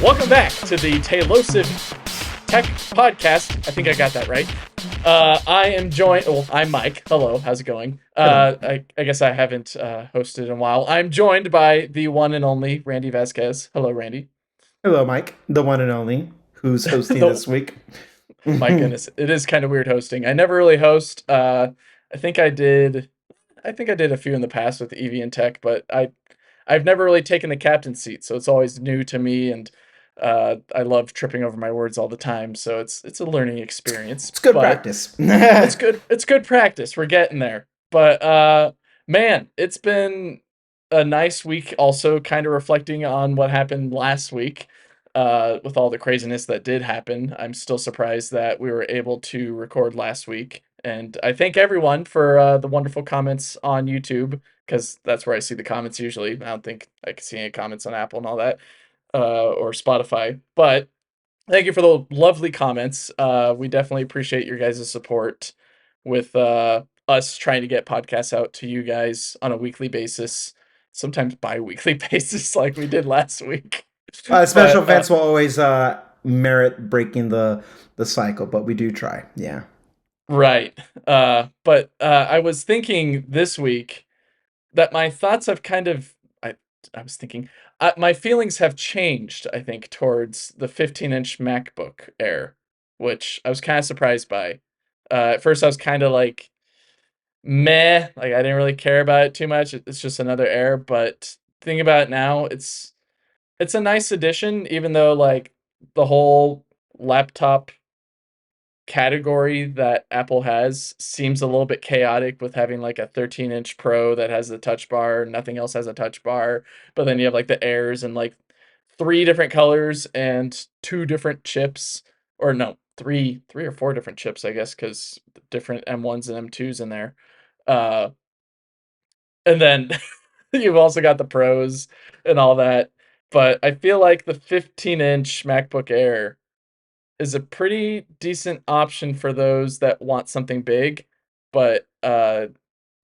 Welcome back to the Tailosive Tech Podcast. I think I got that right. I am joined. Well, I'm Mike. Hello, how's it going? Hello. I guess I haven't hosted in a while. I'm joined by the one and only Randy Vasquez. Hello, Randy. Hello, Mike, the one and only, who's hosting Though, this week. my goodness, it is kind of weird hosting. I never really host. I think I did. I think I did a few in the past with Evie and Tech, but I've never really taken the captain seat, so it's always new to me, and I love tripping over my words all the time. So it's a learning experience, It's good but practice. it's good. It's good practice. We're getting there. But man, it's been a nice week. Also, kind of reflecting on what happened last week. With all the craziness that did happen, I'm still surprised that we were able to record last week. And I thank everyone for the wonderful comments on YouTube because that's where I see the comments usually. I don't think I can see any comments on Apple and all that or Spotify. But thank you for the lovely comments. We definitely appreciate your guys' support with us trying to get podcasts out to you guys on a weekly basis, sometimes bi-weekly basis like we did last week. Special But events will always merit breaking the cycle, but we do try. Yeah. right. But I was thinking this week that my thoughts have kind of I was thinking my feelings have changed, I think, towards the 15-inch MacBook Air, which I was kind of surprised by. At first I was kind of like meh, like I didn't really care about it too much. It's just another Air, but thinking about it now, it's a nice addition, even though like the whole laptop category that Apple has seems a little bit chaotic with having like a 13-inch Pro that has the touch bar, nothing else has a touch bar, but then you have like the Airs and like three different colors and two different chips, or no, three or four different chips, I guess, because different M1s and M2s in there. Uh, and then you've also got the Pros and all that. But I feel like the 15-inch MacBook Air is a pretty decent option for those that want something big. But I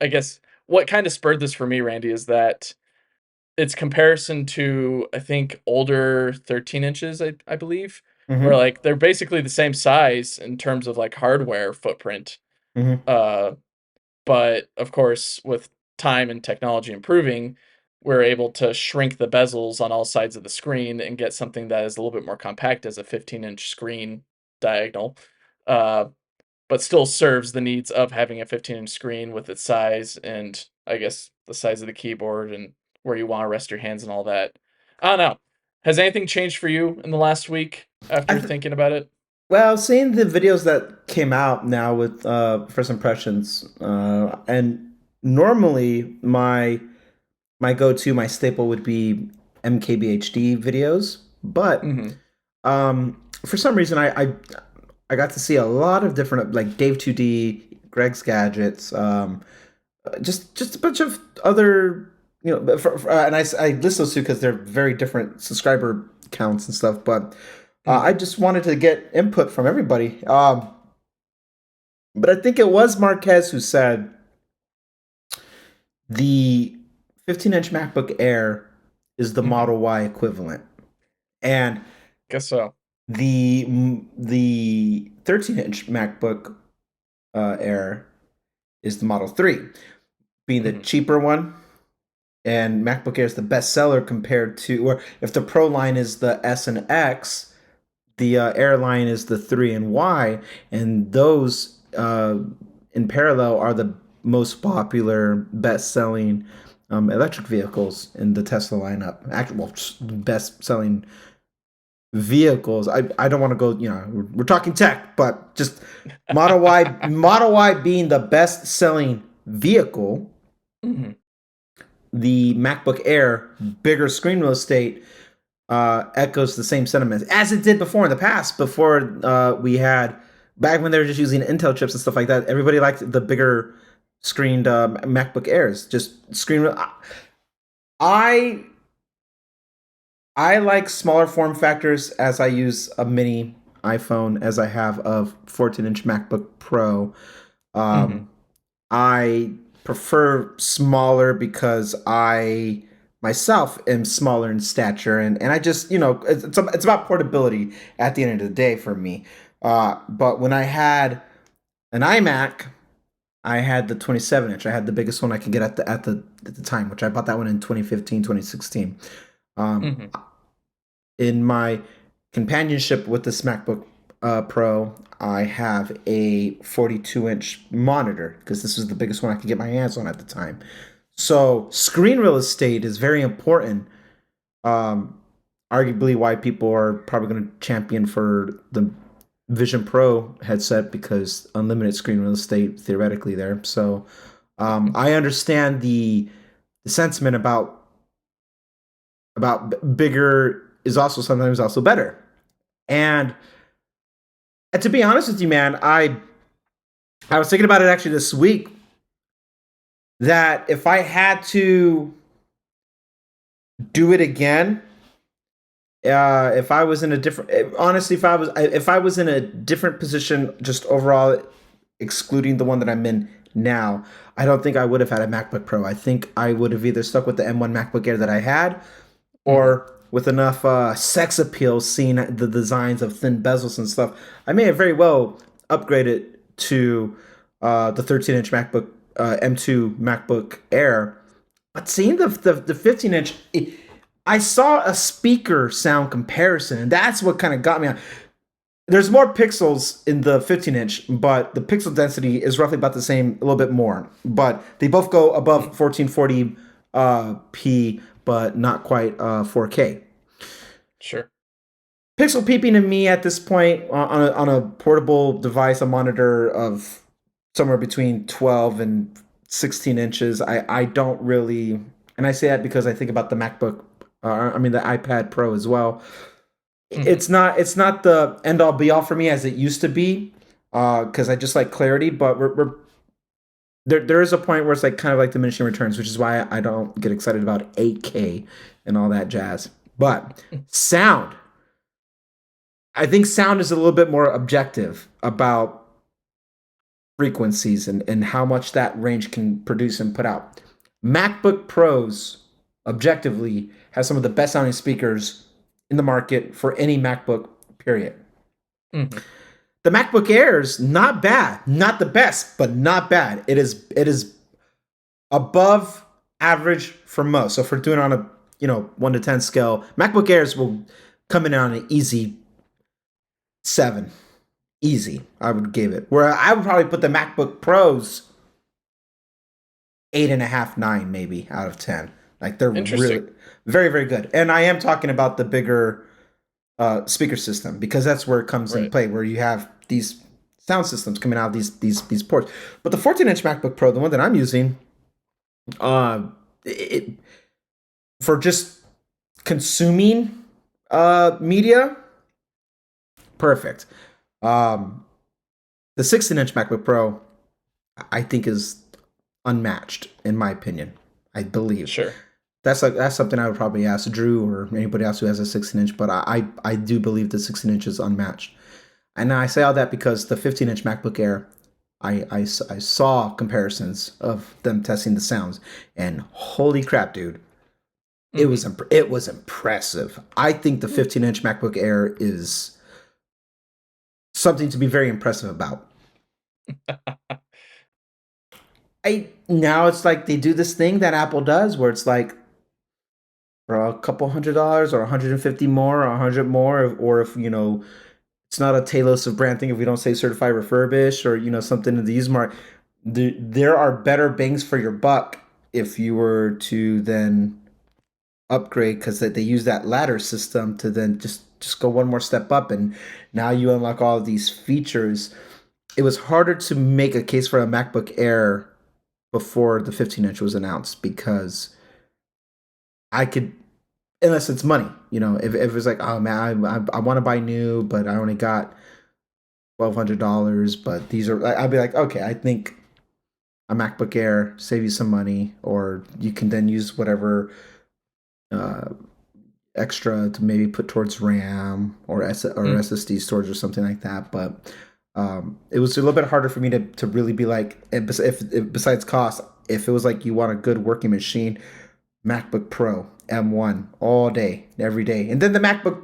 guess what kind of spurred this for me, Randy, is that its comparison to I think older 13 inches, I believe, where Mm-hmm. like they're basically the same size in terms of like hardware footprint. Mm-hmm. Uh, but of course, with time and technology improving, we're able to shrink the bezels on all sides of the screen and get something that is a little bit more compact as a 15-inch screen diagonal, uh, but still serves the needs of having a 15-inch screen with its size and I guess the size of the keyboard and where you want to rest your hands and all that. I don't know. Has anything changed for you in the last week I after th- thinking about it? well, seeing the videos that came out now with first impressions, and normally my go-to, my staple would be MKBHD videos, but Mm-hmm. for some reason I got to see a lot of different, like Dave 2D, Greg's Gadgets, just a bunch of other, and I list those two because they're very different subscriber counts and stuff, but I Mm-hmm. just wanted to get input from everybody. But I think it was Marquez who said the 15-inch MacBook Air is the Mm-hmm. Model Y equivalent, and Guess so. the 13-inch MacBook Air is the Model 3, being the Mm-hmm. cheaper one. And MacBook Air is the best seller compared to, or if the Pro line is the S and X, the Air line is the 3 and Y, and those in parallel are the most popular, best selling electric vehicles in the Tesla lineup. Actually, well, best selling vehicles. I don't want to go, we're talking tech, but just Model Y being the best selling vehicle, Mm-hmm. the MacBook Air, bigger screen real estate, echoes the same sentiments as it did before in the past. Before we had back when they were just using Intel chips and stuff like that, everybody liked the bigger screened MacBook Airs. Just screen. I I like smaller form factors as I use a mini iPhone as I have a 14-inch MacBook Pro. Mm-hmm. Um, I prefer smaller because I myself am smaller in stature, and I just, it's about portability at the end of the day for me. But when I had an iMac, I had the 27 inch. I had the biggest one I could get at the time, which I bought that one in 2015, 2016. Um, Hmm. in my companionship with this MacBook Pro, I have a 42-inch monitor because this was the biggest one I could get my hands on at the time. So screen real estate is very important. Um, Arguably, why people are probably going to champion for the Vision Pro headset because unlimited screen real estate theoretically there. So I understand the sentiment about bigger is also sometimes also better. And, and to be honest with you, man, I was thinking about it actually this week that if I had to do it again, if I was in a different, honestly, if I was in a different position, just overall, excluding the one that I'm in now, I don't think I would have had a MacBook Pro. I think I would have either stuck with the M1 MacBook Air that I had, Hmm. or with enough sex appeal, seeing the designs of thin bezels and stuff, I may have very well upgraded to the 13-inch MacBook M2 MacBook Air. But seeing the 15-inch, I saw a speaker sound comparison, and that's what kind of got me on. There's more pixels in the 15-inch, but the pixel density is roughly about the same, a little bit more. But they both go above 1440 p, but not quite 4K. Sure. Pixel peeping to me at this point on a portable device, a monitor of somewhere between 12 and 16 inches. I don't really, and I say that because I think about the MacBook, I mean the iPad Pro as well. Hmm. It's not the end all be all for me as it used to be, because I just like clarity. But we're there is a point where it's like kind of like diminishing returns, which is why I don't get excited about 8K and all that jazz. But sound, I think sound is a little bit more objective about frequencies and how much that range can produce and put out. MacBook Pros objectively have some of the best sounding speakers in the market for any MacBook, period. Hmm. The MacBook Airs, not bad, not the best, but not bad. It is above average for most. So if we're doing on a 1 to 10 scale, MacBook Airs will come in on an easy 7. Easy, I would give it. Where I would probably put the MacBook Pros 8.5, 9 maybe out of 10. Like they're Interesting. really very, very good. And I am talking about the bigger speaker system because that's where it comes in Right. play, where you have these sound systems coming out of these ports. But the 14-inch MacBook Pro, the one that I'm using, uh, it for just consuming media, perfect. Um, the 16-inch MacBook Pro, I think, is unmatched in my opinion. I believe Sure. that's something I would probably ask Drew or anybody else who has a 16-inch. But I do believe the 16-inch is unmatched. And I say all that because the 15-inch MacBook Air, I saw comparisons of them testing the sounds, and holy crap, dude, Hmm. it was impressive. I think the 15-inch MacBook Air is something to be very impressive about. I Now it's like they do this thing that Apple does where it's like for a couple $100 or 150 more or 100 more, or if it's not a Talos of brand thing if we don't say certified refurbished or something in these mark. There are better bangs for your buck if you were to then upgrade because they use that ladder system to then just go one more step up, and now you unlock all of these features. It was harder to make a case for a MacBook Air before the 15-inch was announced because I could, unless it's money, if it's like, oh man, I want to buy new, but I only got $1,200, but these are, I'd be like, okay, I think a MacBook Air save you some money, or you can then use whatever uh, extra to maybe put towards RAM or Hmm. SSD storage or something like that. But it was a little bit harder for me to really be like, if besides cost, if it was like you want a good working machine, MacBook Pro M1 all day, every day. And then the MacBook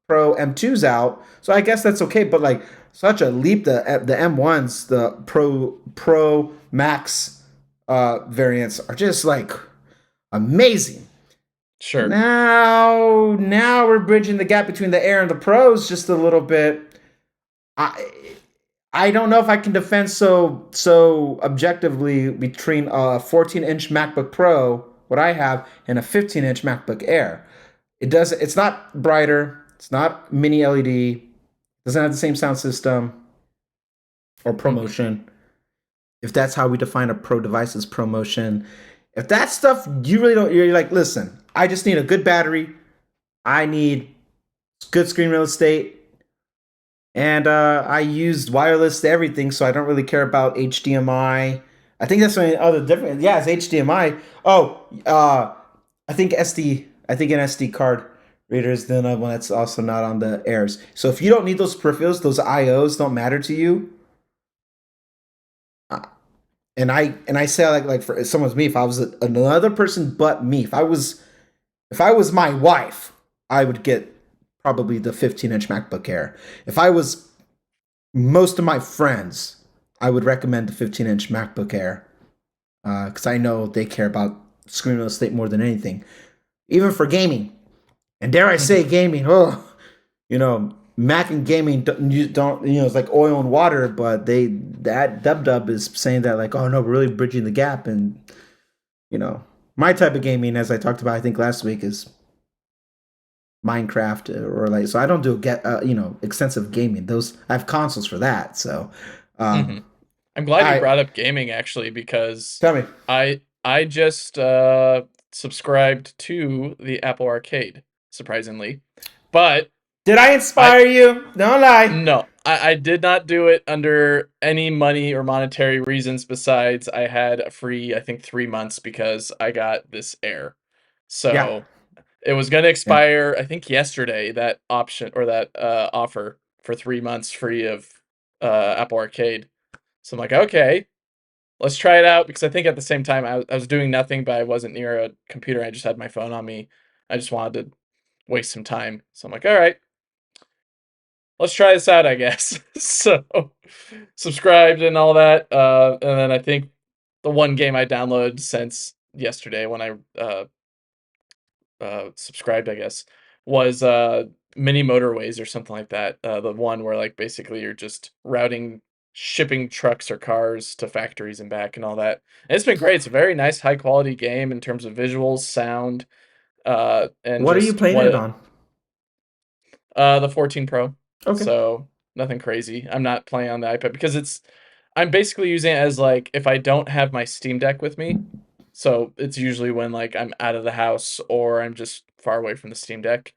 Pro M2's out. So I guess that's okay, but like such a leap. The M1s, the Pro Max variants are just like amazing. Sure. Now we're bridging the gap between the Air and the Pros just a little bit. I I don't know if I can defend so objectively between a 14-inch MacBook Pro, what I have, and a 15-inch MacBook Air. It's not brighter, it's not mini LED, doesn't have the same sound system or Hmm. ProMotion. If that's how we define a pro device as ProMotion. If that stuff you really don't, you're like, listen, I just need a good battery, I need good screen real estate, and I used wireless to everything, so I don't really care about HDMI. I think that's the other difference. Yeah, it's HDMI. Oh, I think SD. I think an SD card reader is the other one that's also not on the Airs. So if you don't need those peripherals, those IOs don't matter to you. Uh, and I say like for someone's me, if I was another person but me, if I was my wife, I would get probably the 15-inch MacBook Air. If I was most of my friends, I would recommend the 15-inch MacBook Air because I know they care about screen real estate more than anything, even for gaming. And dare I say, Hmm. gaming. Oh, Mac and gaming don't it's like oil and water. But that dub is saying that like, oh no, we're really bridging the gap. And you know, my type of gaming, as I talked about, I think last week, is Minecraft or like. So I don't do get extensive gaming. Those I have consoles for that. So, Hmm. um, I'm glad you I brought up gaming actually because tell me. I just subscribed to the Apple Arcade, surprisingly. But Did I I inspire you? Don't lie. no, I did not do it under any money or monetary reasons besides I had a free, I think 3 months because I got this Air. Yeah, So it was gonna yeah. expire, I think yesterday, that option or that offer for 3 months free of Apple Arcade. So I'm like, okay, let's try it out because I think at the same time I was doing nothing, but I wasn't near a computer. I just had my phone on me. I just wanted to waste some time. So I'm like, all right, let's try this out, I guess. So subscribed and all that. And then I think the one game I downloaded since yesterday when I subscribed, I guess, was Mini Motorways or something like that. The one where like basically you're just routing shipping trucks or cars to factories and back and all that. And it's been great. It's a very nice, high quality game in terms of visuals, sound, and What are you just playing it what on? the 14 Pro. Okay. So nothing crazy. I'm not playing on the iPad because I'm basically using it as like if I don't have my Steam Deck with me. So it's usually when like I'm out of the house or I'm just far away from the Steam Deck,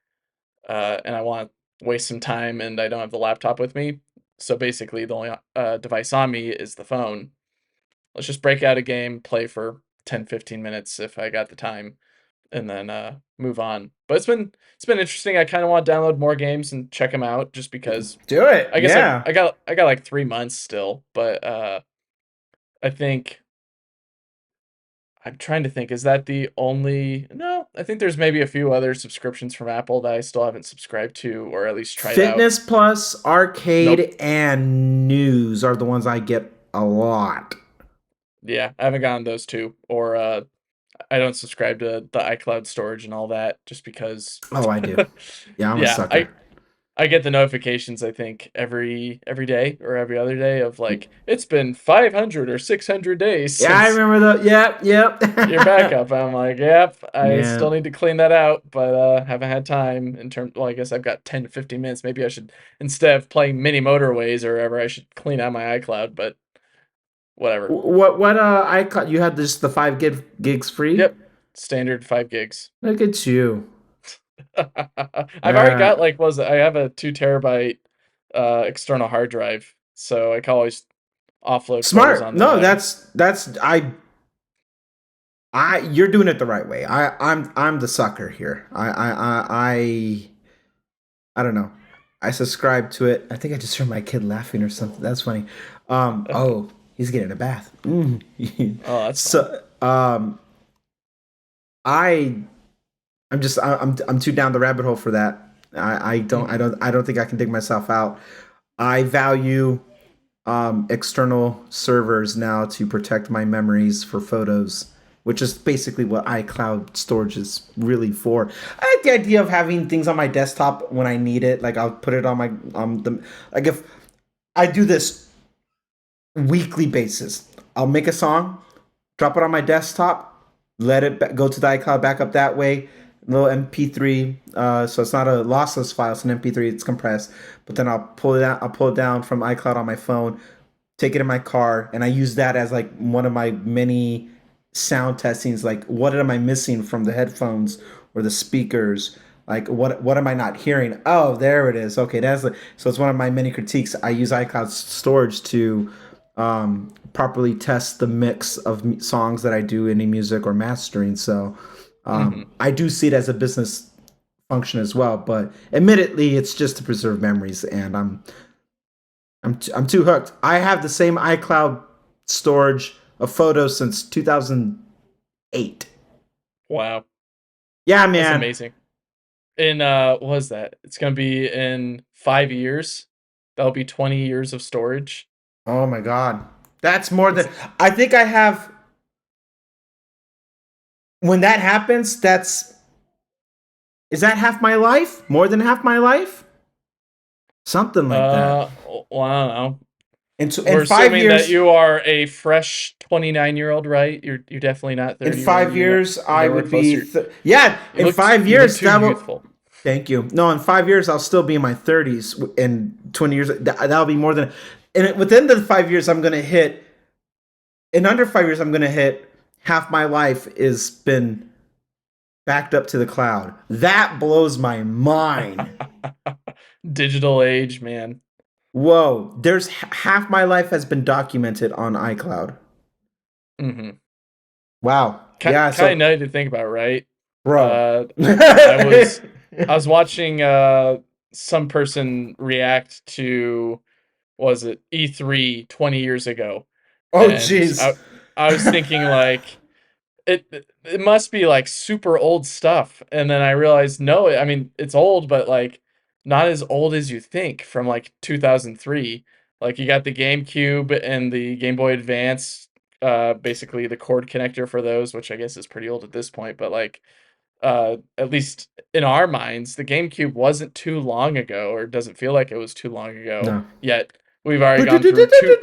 and I want to waste some time and I don't have the laptop with me. So basically, the only device on me is the phone. Let's just break out a game, play for 10, 15 minutes if I got the time, and then move on. But it's been interesting. I kind of want to download more games and check them out just because Do it. I guess Yeah. I got like 3 months still, but I think I'm trying to think. Is that the only? No, I think there's maybe a few other subscriptions from Apple that I still haven't subscribed to or at least tried out. Fitness Plus, Nope. Arcade, and News are the ones I get a lot. Yeah, I haven't gotten those two, or I don't subscribe to the iCloud storage and all that just because. Oh, I do. Yeah, I'm a Yeah, sucker. I get the notifications I think every day or every other day of like it's been 500 or 600 days Yeah, I since remember the. Yep, your yep. backup. I'm like, yep, I Yeah. still need to clean that out, but haven't had time in terms. Well, I guess I've got 10 to 15 minutes. Maybe I should instead of playing mini motorways or whatever, I should clean out my iCloud. But whatever. What I caught you had this the 5 gigs free. Yep, standard 5 gigs. Look at you. I've already Uh, got like was I have a 2 terabyte external hard drive, so I can always offload photos Smart. onto No, there. that's I you're doing it the right way. I'm the sucker here. I don't know. I subscribe to it. I think I just heard my kid laughing or something. That's funny. Oh, he's getting a bath. Oh, that's fun. So I I'm too down the rabbit hole for that. Hmm. I don't think I can dig myself out. I value external servers now to protect my memories for photos, which is basically what iCloud storage is really for. I like the idea of having things on my desktop when I need it. Like I'll put it on my the like if I do this weekly basis, I'll make a song, drop it on my desktop, let it go to the iCloud backup that way. Little MP3, so it's not a lossless file; it's an MP3. It's compressed, but then I'll pull it out. I'll pull it down from iCloud on my phone, take it in my car, and I use that as like one of my many sound testings. Like, what am I missing from the headphones or the speakers? Like, what am I not hearing? Oh, there it is. Okay, so it's one of my many critiques. I use iCloud storage to properly test the mix of songs that I do any music or mastering. So Hmm. I do see it as a business function as well, but admittedly, it's just to preserve memories, and I'm too hooked. I have the same iCloud storage of photos since 2008. Wow, Yeah, that's man. amazing. In what was that? It's gonna be in 5 years. That'll be 20 years of storage. Oh my god. That's more That's than I think I have. When that happens, that's is that half my life? More than half my life? Something like that. well, I don't know. In We're 5 assuming that years, you are a fresh 29-year-old, right? You're definitely not in 30, right? 5 years, You're I nowhere would close. be. Yeah, in You look 5 years, too that will. youthful. Thank you. No, in 5 years, I'll still be in my 30s. In 20 years, that'll be more than. And within the 5 years, I'm going to hit. In under 5 years, I'm going to hit half my life is been backed up to the cloud. That blows my mind. Digital age, man. Whoa, there's half my life has been documented on iCloud. Hmm. Wow. Kind Yeah. kind of So, nutty to think about, right? bro. Uh, I was I was watching some person react to, was it E3 20 years ago, Oh, and jeez. I was thinking like it must be like super old stuff, and then I realized no, I mean it's old, but like not as old as you think, from like 2003. Like you got the GameCube and the Game Boy Advance, basically the cord connector for those, which I guess is pretty old at this point, but like at least in our minds, the GameCube wasn't too long ago, or doesn't feel like it was too long ago. No. Yet we've already gone through two,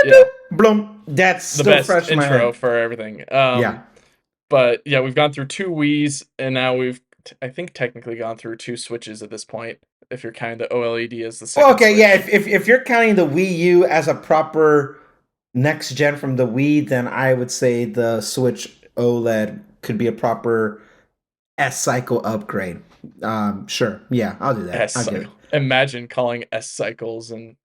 yeah, Blum. That's the still best fresh in my intro head. for everything. Yeah. But yeah, we've gone through two Wii's, and now I think technically gone through two Switches at this point, if you're counting the OLED as the Well, second okay, yeah. Switch. If you're counting the Wii U as a proper next gen from the Wii, then I would say the Switch OLED could be a proper S cycle upgrade. Sure. Yeah, I'll do that. S I'll give it. cycle. Imagine calling S cycles and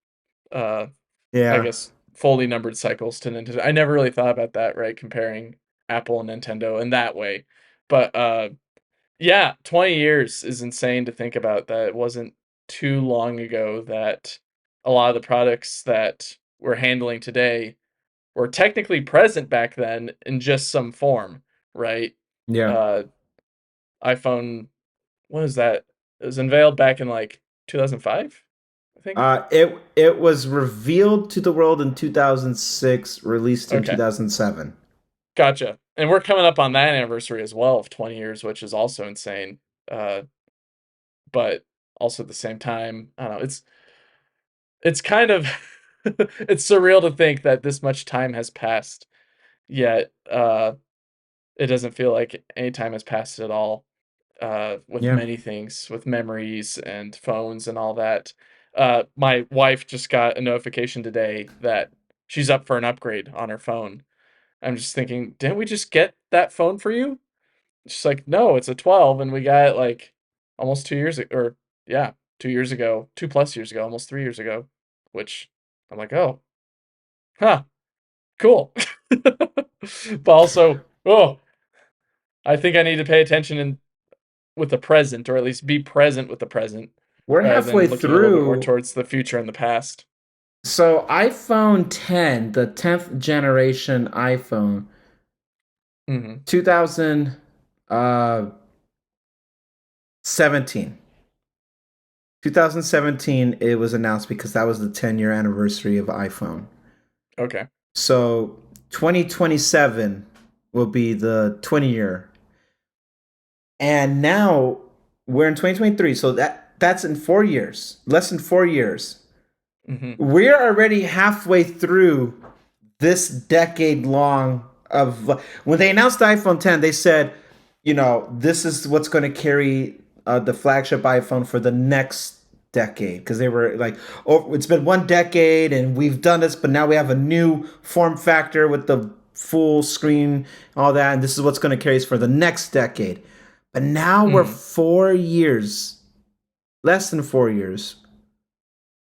uh I Yeah. guess fully numbered cycles to Nintendo. I never really thought about that, right? Comparing Apple and Nintendo in that way. But yeah, 20 years is insane to think about. That it wasn't too long ago that a lot of the products that we're handling today were technically present back then in just some form, right? Yeah. Uh iPhone, what is that? It was unveiled back in like 2005, I think. It was revealed to the world in 2006, released in Okay. 2007. Gotcha. And we're coming up on that anniversary as well of 20 years, which is also insane. Uh but also at the same time, I don't know, it's kind of it's surreal to think that this much time has passed, yet it doesn't feel like any time has passed at all, with Yeah. many things, with memories and phones and all that. My wife just got a notification today that she's up for an upgrade on her phone. I'm just thinking, didn't we just get that phone for you? She's like, no, it's a 12, and we got it like almost 2 years ago, or yeah, 2 years ago, 2 plus years ago, almost 3 years ago. Which I'm like, oh, huh, cool. But also, oh, I think I need to pay attention with the present, or at least be present with the present, We're rather halfway than looking a little bit more through. towards the future and the past. So iPhone 10, the 10th generation iPhone, Hmm. 2000. Uh, 17. 2017, it was announced because that was the 10-year anniversary of iPhone. Okay. So 2027 will be the 20-year. And now we're in 2023. So that's in 4 years, less than 4 years. Hmm. We're already halfway through this decade long of when they announced the iPhone 10, they said, this is what's going to carry the flagship iPhone for the next decade because they were like, oh, it's been 1 decade and we've done this, but now we have a new form factor with the full screen, all that, and this is what's going to carry us for the next decade. But now we're Hmm. 4 years, less than 4 years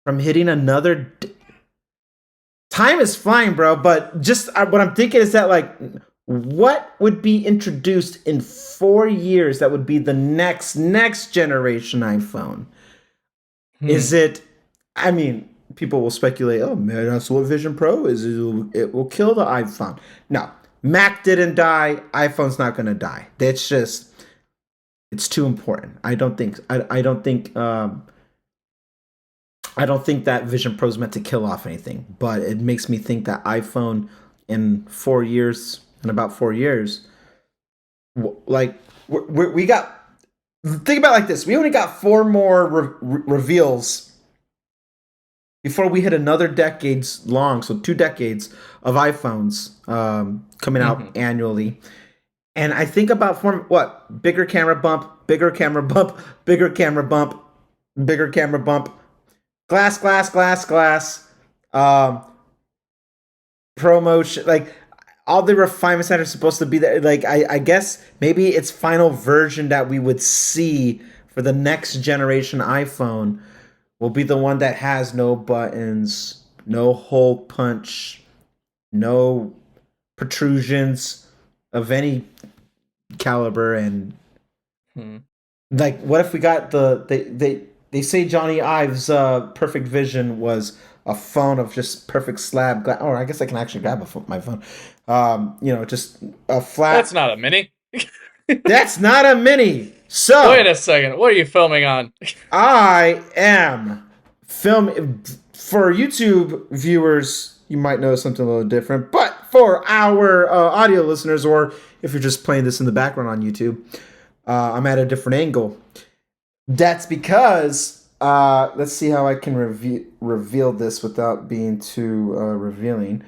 from hitting another. Time is flying, bro. But just what I'm thinking is that, like, what would be introduced in 4 years that would be the next generation iPhone? Is Hmm. it? I mean, people will speculate. Oh man, that's what Vision Pro is. It will kill the iPhone. No, Mac didn't die. iPhone's not gonna die. That's just it's too important. I don't think that Vision Pro is meant to kill off anything, but it makes me think that iPhone in 4 years, in about 4 years, like we got. Think about it like this: we only got four more reveals before we hit another decades long, so 2 decades of iPhones coming out Hmm. annually. And I think about what bigger camera bump, bigger camera bump, bigger camera bump, bigger camera bump, glass, glass, glass, glass. Um, Promotion, like all the refinements that are supposed to be there. Like I guess maybe its final version that we would see for the next generation iPhone will be the one that has no buttons, no hole punch, no protrusions of any caliber, and Hmm. like what if we got they say Johnny Ive's perfect vision was a phone of just perfect slab glass. Or I guess I can actually grab my phone. Just a That's flat. not a mini. That's not a mini. Wait So a second. What are you filming on? I am film for YouTube viewers. You might know something a little different, but for our audio listeners, or if you're just playing this in the background on YouTube, I'm at a different angle. That's because let's see how I can reveal this without being too revealing.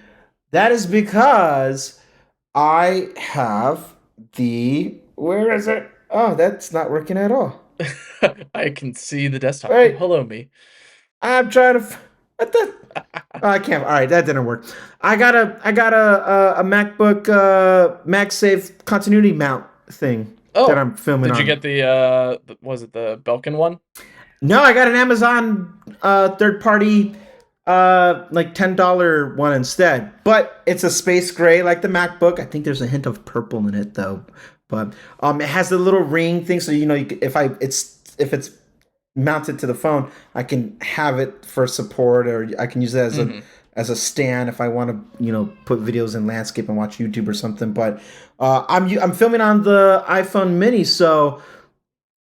That is because I have the where is it? Oh, that's not working at all. I can see the desktop. Oh, Wait, hello, me. I'm trying to. What the? Oh, I can't. All right, that didn't work. I got a MacBook MagSafe continuity mount thing that Oh, I'm filming did you on. get was it the Belkin one? No, I got an Amazon third party like $10 one instead. But it's a space gray like the MacBook. I think there's a hint of purple in it though. But it has the little ring thing, so if it's mounted to the phone, I can have it for support, or I can use it Hmm. as a stand if I want to, put videos in landscape and watch YouTube or something. But I'm filming on the iPhone Mini, so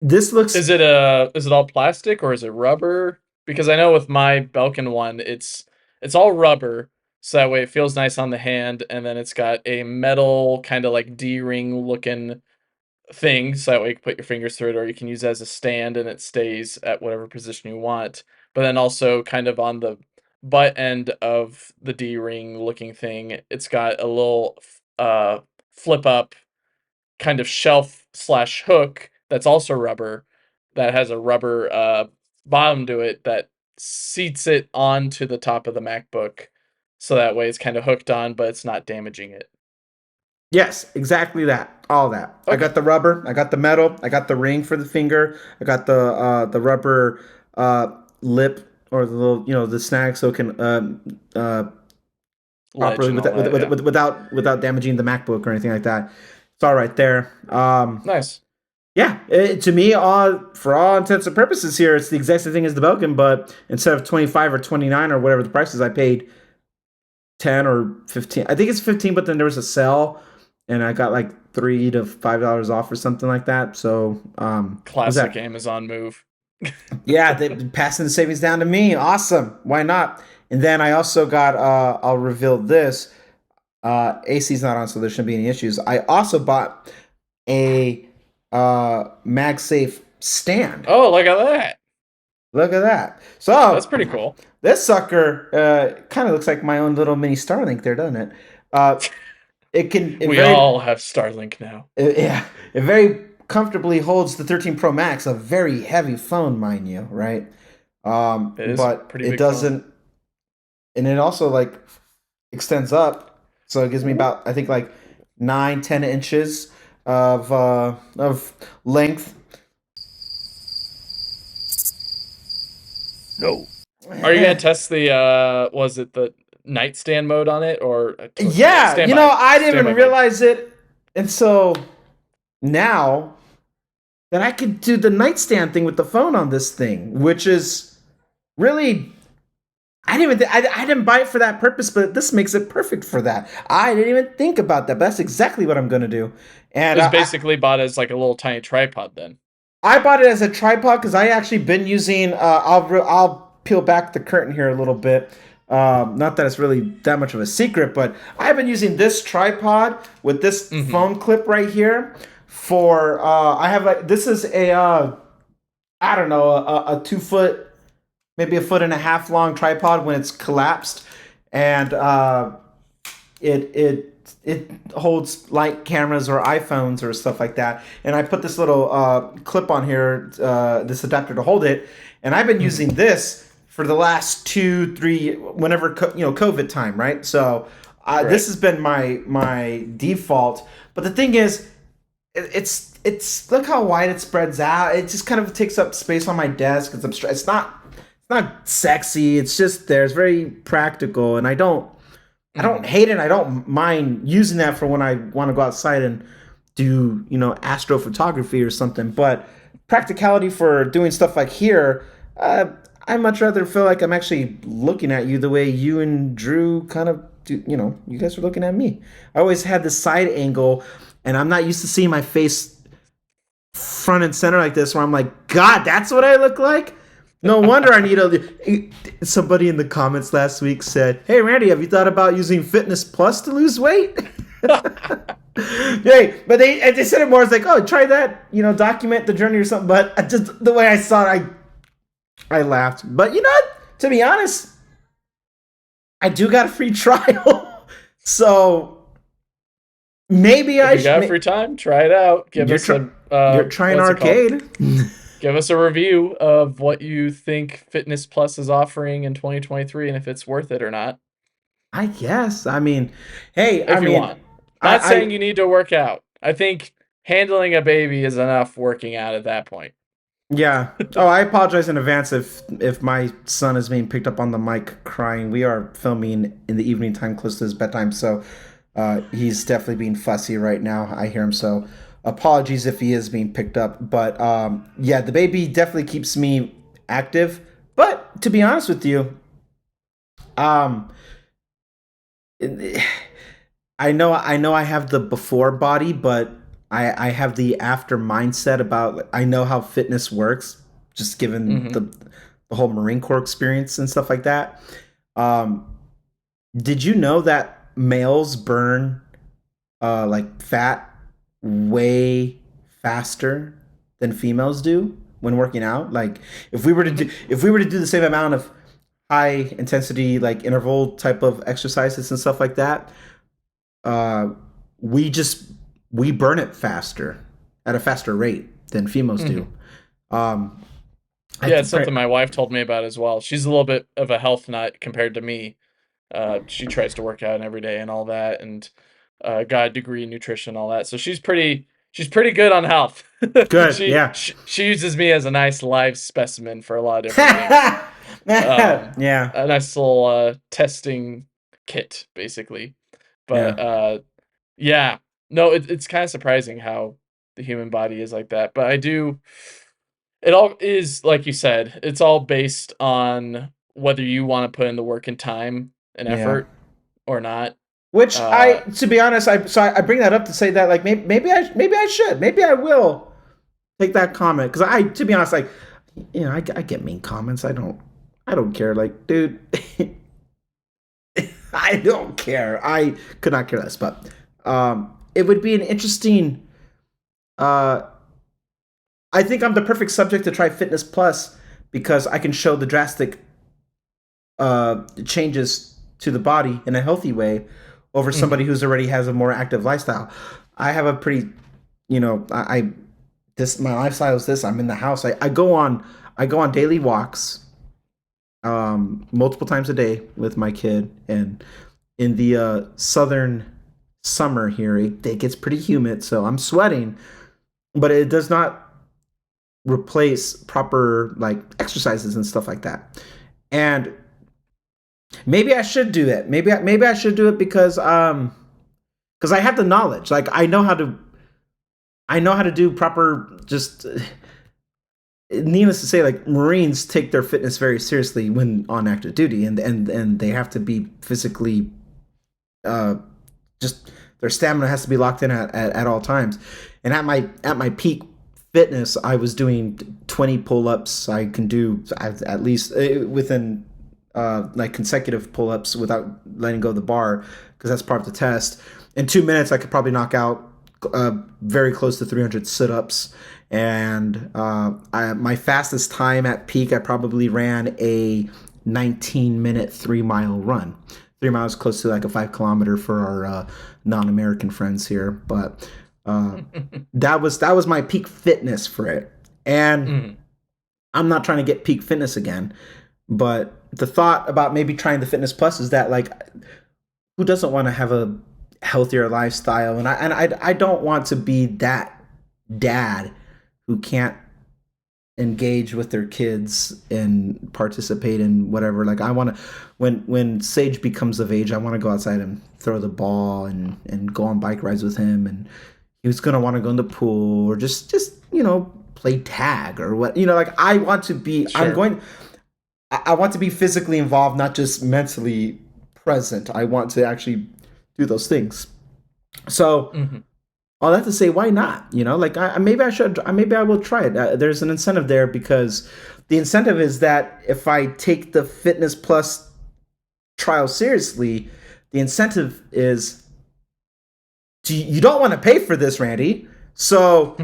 this looks. Is it all plastic or is it rubber? Because I know with my Belkin one, it's all rubber, so that way it feels nice on the hand, and then it's got a metal kind of like D-ring looking thing, so that way you can put your fingers through it, or you can use it as a stand and it stays at whatever position you want. But then also kind of on the butt end of the D-ring looking thing, it's got a little flip up kind of shelf slash hook that's also rubber that has a rubber bottom to it that seats it onto the top of the MacBook, so that way it's kind of hooked on, but it's not damaging it. Yes, exactly that. All that. I Okay. got the rubber. I got the metal. I got the ring for the finger. I got the rubber lip or the little the snag so it can Ledge properly and all that, yeah. without damaging the MacBook or anything like that. It's all right there. Nice. Yeah, to me, for all intents and purposes here, it's the exact same thing as the Belkin, but instead of 25 or 29 or whatever the price is, I paid 10 or 15. I think it's 15, but then there was a sale and I got like $3 to $5 off or something like that. So was Classic that? Amazon move. Yeah, they passing the savings down to me. Awesome. Why not? And then I also got I'll reveal this. AC's not on, so there shouldn't be any issues. I also bought a MagSafe stand. Oh, look at that. Look at that. That's So pretty cool. this sucker kind of looks like my own little mini Starlink there, doesn't it? Uh, it can it We very all have Starlink now. yeah, it very comfortably holds the 13 Pro Max, a very heavy phone, mind you, right? It is a But pretty it big phone. doesn't, and it also like extends up, so it gives me Ooh. about I think like 9-10 inches of length. No. Are you gonna test the was it the nightstand mode on it or Yeah, standby I didn't even mode? realize it, and so now that I could do the nightstand thing with the phone on this thing, which is really I didn't buy it for that purpose, but this makes it perfect for that. I didn't even think about that. But that's exactly what I'm gonna do. It And was basically bought as like a little tiny tripod then. I bought it as a tripod because I actually been using. I'll peel back the curtain here a little bit. Not that it's really that much of a secret, but I've been using this tripod with this Mm-hmm. phone clip right here for. I have like this is a I don't know a 2 foot, maybe a foot and a half long tripod when it's collapsed, and it holds light cameras or iPhones or stuff like that. And I put this little clip on here, this adapter to hold it. And I've been Mm-hmm. using this for the last 2, 3, whenever COVID time, right? So this Right. has been my default. But the thing is, it's look how wide it spreads out. It just kind of takes up space on my desk. It's not sexy. It's just there. It's very practical, and I don't Mm-hmm. hate it. I don't mind using that for when I want to go outside and do, astrophotography or something. But practicality for doing stuff like here, uh, I much rather feel like I'm actually looking at you the way you and Drew kind of do. You guys are looking at me. I always had this side angle, and I'm not used to seeing my face front and center like this, where I'm like, God, that's what I look like. No wonder I need a. Somebody in the comments last week said, "Hey Randy, have you thought about using Fitness Plus to lose weight?" Hey, but they said it more as like, "Oh, try that. Document the journey or something." But just the way I saw it, I laughed. But you know what? To be honest, I do got a free trial, so maybe If I you got should. free time, try it out. Give You're us try, a you're trying what's it called? arcade. Give us a review of what you think Fitness Plus is offering in 2023 and if it's worth it or not. I guess. I mean, hey, If you want. Not saying I you need to work out. I think handling a baby is enough working out at that point. yeah. Oh, I apologize in advance if my son is being picked up on the mic crying. We are filming in the evening time, close to his bedtime, so he's definitely being fussy right now. I hear him, so apologies if he is being picked up. But yeah, the baby definitely keeps me active. But to be honest with you, um, I know I have the before body, but I have the after mindset about I know how fitness works, just given Mm-hmm. the whole Marine Corps experience and stuff like that. Um, did you know that males burn like fat way faster than females do when working out? Like if we were to do the same amount of high intensity like interval type of exercises and stuff like that, uh, we just we burn it faster at a faster rate than females Mm-hmm. do. Um, I Yeah, it's th- something my wife told me about as well. She's a little bit of a health nut compared to me. She tries to work out every day and all that, and got a degree in nutrition and all that. So she's pretty good on health. good, she, yeah, she she uses me as a nice live specimen for a lot of different things. yeah, A nice little testing kit, basically. yeah, But yeah, no, it's kind of surprising how the human body is like that. But I do. It all is like you said. It's all based on whether you want to put in the work and time and yeah. effort or not. Which Uh, to be honest, I bring that up to say that like maybe I should, maybe I will take that comment because to be honest, like I get mean comments. I don't care. Like, dude, I don't care. I could not care less. But it would be an interesting. Uh, I think I'm the perfect subject to try Fitness Plus because I can show the drastic changes to the body in a healthy way over somebody mhm. who's already has a more active lifestyle. I have a pretty, I this my lifestyle is this. I'm in the house. I go on daily walks, multiple times a day with my kid, and in the southern summer here, it gets pretty humid, so I'm sweating, but it does not replace proper like exercises and stuff like that. And maybe I should do it. Maybe I should do it because I have the knowledge. Like I know how to do proper just needless to say like Marines take their fitness very seriously when on active duty and they have to be physically uh just their stamina has to be locked in at all times. And at my peak fitness, I was doing 20 pull-ups. I can do at least within like consecutive pull-ups without letting go of the bar because that's part of the test. In 2 minutes, I could probably knock out very close to 300 sit-ups. And my fastest time at peak, I probably ran a 19-minute 3 mile run. 3 miles close to like a 5 kilometer for our non-American friends here, but uh, that was my peak fitness for it. And Mhm. I'm not trying to get peak fitness again, but the thought about maybe trying the Fitness Plus is that like who doesn't want to have a healthier lifestyle? And I don't want to be that dad who can't engage with their kids and participate in whatever. Like I want to when Sage becomes of age, I want to go outside and throw the ball and go on bike rides with him, and he was going to want to go in the pool or just play tag or what. Like I want to be Sure. I want to be physically involved, not just mentally present. I want to actually do those things. So Mhm. all that to say, why not? Like maybe I should, maybe I will try it. There's an incentive there because the incentive is that if I take the Fitness Plus trial seriously, the incentive is you don't want to pay for this, Randy. So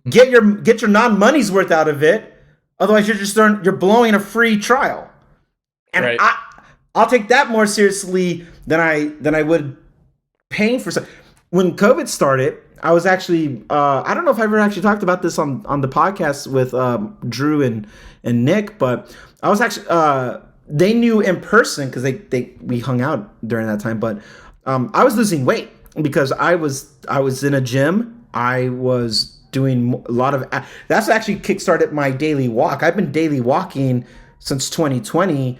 get your non money's worth out of it. Otherwise, you're blowing a free trial, and Right. I'll take that more seriously than I would paying for something. When COVID started, I was actually I don't know if I ever actually talked about this on the podcast with Drew and Nick, but I was actually they knew in person because we hung out during that time. But I was losing weight because I was in a gym. I was doing a lot of that's actually kickstarted my daily walk. I've been daily walking since 2020,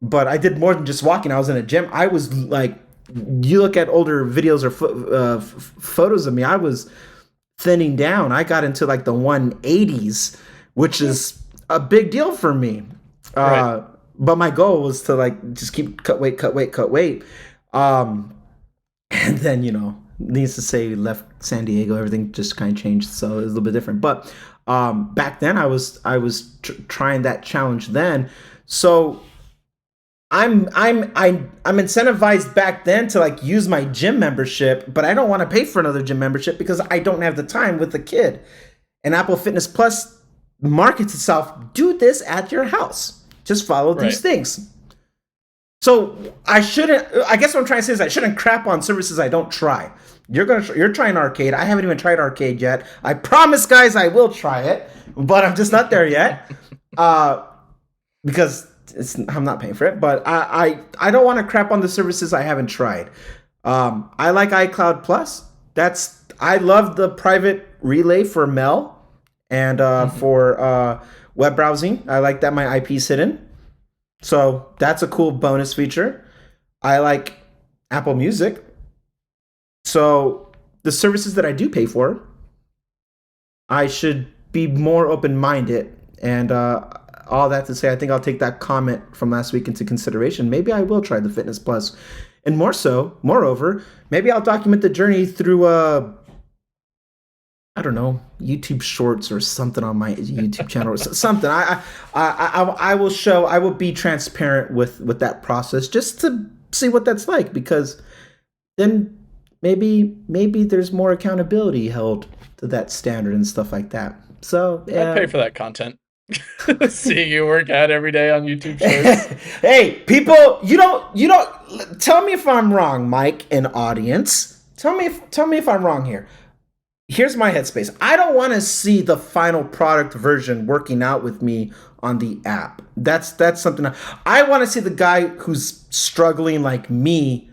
but I did more than just walking. I was in a gym. I was like, you look at older videos or photos of me, I was thinning down. I got into like the 180s, which is a big deal for me. Right. But my goal was to like just keep cut weight, cut weight, cut weight. Um, and then needs to say, left San Diego, everything just kind of changed, so it was a little bit different. But back then, I was trying that challenge then, so I'm incentivized back then to like use my gym membership, but I don't want to pay for another gym membership because I don't have the time with the kid. And Apple Fitness Plus markets itself, do this at your house. Just follow these Right. things. So I guess what I'm trying to say is I shouldn't crap on services I don't try. You're trying arcade. I haven't even tried arcade yet. I promise, guys, I will try it, but I'm just not there yet. Because I'm not paying for it, but I don't want to crap on the services I haven't tried. I like iCloud Plus. I love the private relay for mail and Mhm. for web browsing. I like that my IP's hidden, so that's a cool bonus feature. I like Apple Music, so the services that I do pay for, I should be more open minded. And all that to say, I think I'll take that comment from last week into consideration. Maybe I will try the Fitness Plus. And moreover, maybe I'll document the journey through I don't know, YouTube Shorts or something on my YouTube channel or something. I will show. I will be transparent with that process just to see what that's like, because then maybe there's more accountability held to that standard and stuff like that. So I'd yeah. pay for that content. Seeing you work out every day on YouTube Shorts. Hey, people, you don't tell me if I'm wrong, Mike and audience. Tell me if I'm wrong here. Here's my headspace. I don't want to see the final product version working out with me on the app. That's something I want to see the guy who's struggling like me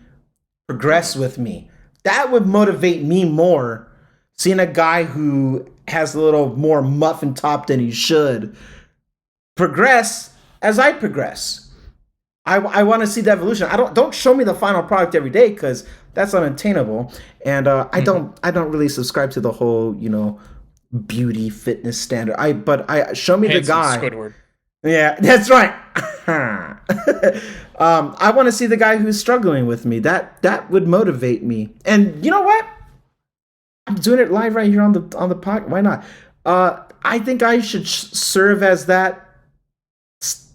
progress with me. That would motivate me more. Seeing a guy who has a little more muffin top than he should progress as I progress. I want to see the evolution. Don't show me the final product every day, because that's unattainable. And I don't really subscribe to the whole beauty fitness standard. I show me the Handsome guy. Squidward. Yeah, that's right. I want to see the guy who's struggling with me. That would motivate me. And you know what? I'm doing it live right here on the podcast. Why not? I think I should serve as that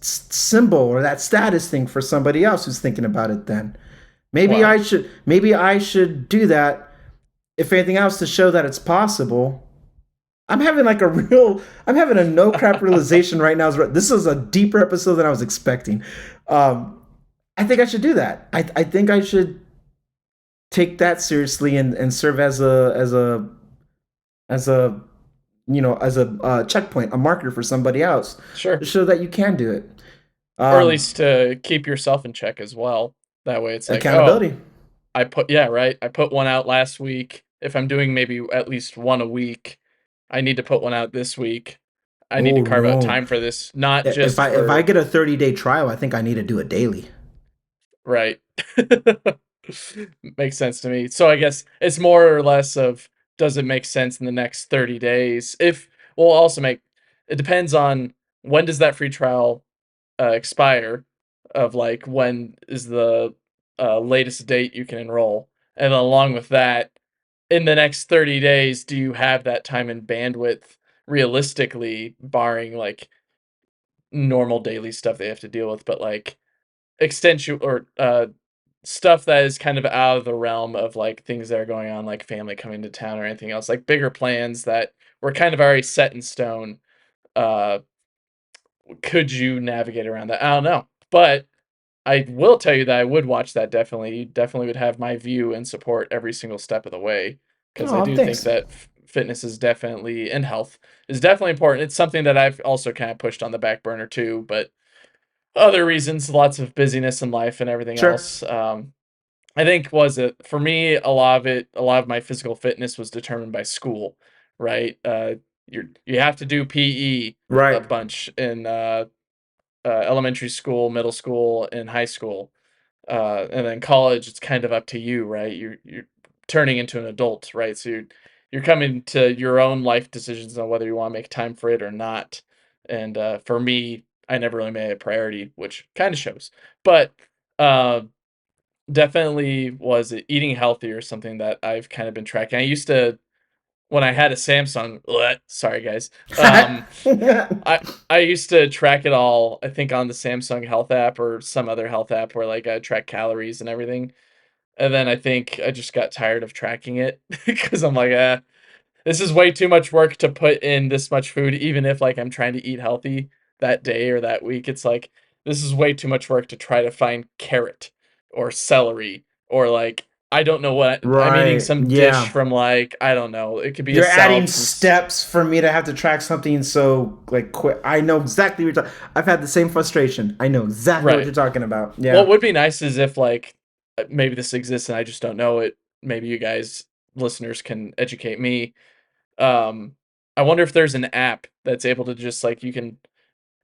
symbol or that status thing for somebody else who's thinking about it. Then maybe Wow. I should do that. If anything else, to show that it's possible. I'm having a no crap realization right now. This is a deeper episode than I was expecting. I think I should do that. I think I should take that seriously and serve as a checkpoint, a marker for somebody else to Sure. show that you can do it. Or at Um, least to keep yourself in check as well. That way it's like, oh, Accountability. yeah, right. I put one out last week. If I'm doing maybe at least one a week, I need to put one out this week. I need to Oh carve out no! time for this, not If just I for get a 30-day trial, I think I need to do it daily. right. Makes sense to me. So I guess it's more or less of, does it make sense in the next 30 days? If we'll also make it depends on when does that free trial expire, of like when is the latest date you can enroll, and along with that, in the next 30 days, do you have that time and bandwidth realistically, barring like normal daily stuff they have to deal with, but like extension or stuff that is kind of out of the realm of like things that are going on, like family coming to town or anything else, like bigger plans that were kind of already set in stone. Uh, could you navigate around that? I don't know, but I will tell you that I would watch that definitely. You definitely would have my view and support every single step of the way, because I Oh, do think thanks. that fitness is definitely, and health is definitely important. It's something that I've also kind of pushed on the back burner too, but other reasons, lots of busyness in life and everything Sure. else. I think was it for me, a lot of my physical fitness was determined by school, right? You have to do PE a Right. bunch in elementary school, middle school, and high school, and then college. It's kind of up to you, right? You're turning into an adult, right? So you're coming to your own life decisions on whether you want to make time for it or not. And for me, I never really made it a priority, which kind of shows. But uh, definitely was it eating healthy or something that I've kind of been tracking. I used to, when I had a Samsung, sorry guys. I I used to track it all, I think on the Samsung Health app or some other health app where like I track calories and everything. And then I think I just got tired of tracking it because I'm like, this is way too much work to put in this much food, even if like I'm trying to eat healthy that day or that week. It's like, this is way too much work to try to find carrot or celery or like, I don't know what I'm eating, Right. some dish Yeah. from like, I don't know. It could be a You're adding salad from steps for me to have to track something so like quick. I know exactly what you're talking. I've had the same frustration. I know exactly what right. you're talking about. What Yeah. would be nice is if like maybe this exists and I just don't know it. Maybe you guys listeners can educate me. Um I wonder if there's an app that's able to just like, you can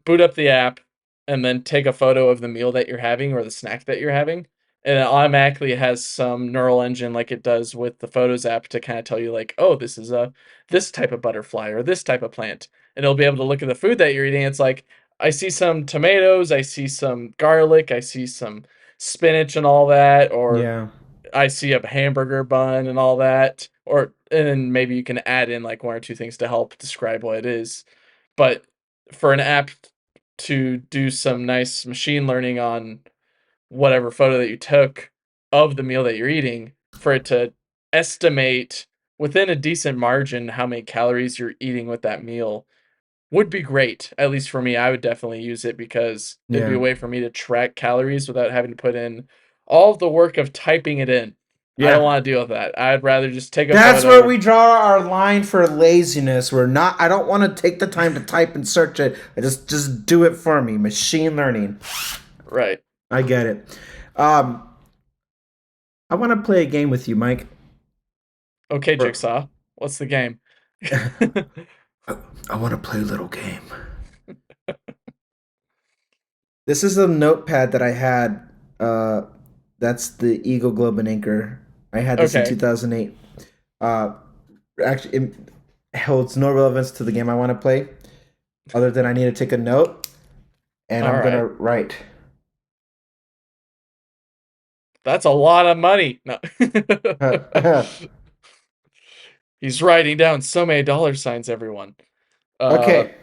boot up the app and then take a photo of the meal that you're having or the snack that you're having, and it automatically has some neural engine like it does with the Photos app to kind of tell you like, oh, this is a this type of butterfly or this type of plant, and it'll be able to look at the food that you're eating. It's like, I see some tomatoes, I see some garlic, I see some spinach and all that, or Yeah. I see a hamburger bun and all that, or and then maybe you can add in like one or two things to help describe what it is. But for an app to do some nice machine learning on whatever photo that you took of the meal that you're eating, for it to estimate within a decent margin how many calories you're eating with that meal would be great. At least for me, I would definitely use it because it'd be a Yeah. way for me to track calories without having to put in all of the work of typing it in. I don't Yeah. want to deal with that. I'd rather just take a That's where photo. we draw our line for laziness. We're not I don't want to take the time to type and search it. I just do it for me. Machine learning. Right. I get it. Um I want to play a game with you, Mike. Okay, Or- Jigsaw. What's the game? I want to play a little game. This is a notepad that I had. That's the Eagle Globe and Anchor. I had this in Okay. 2008. Uh, Actually, it holds no relevance to the game I want to play, other than I need to take a note and All I'm gonna right. write. That's a lot of money. No. He's writing down so many dollar signs, everyone. Uh, Okay.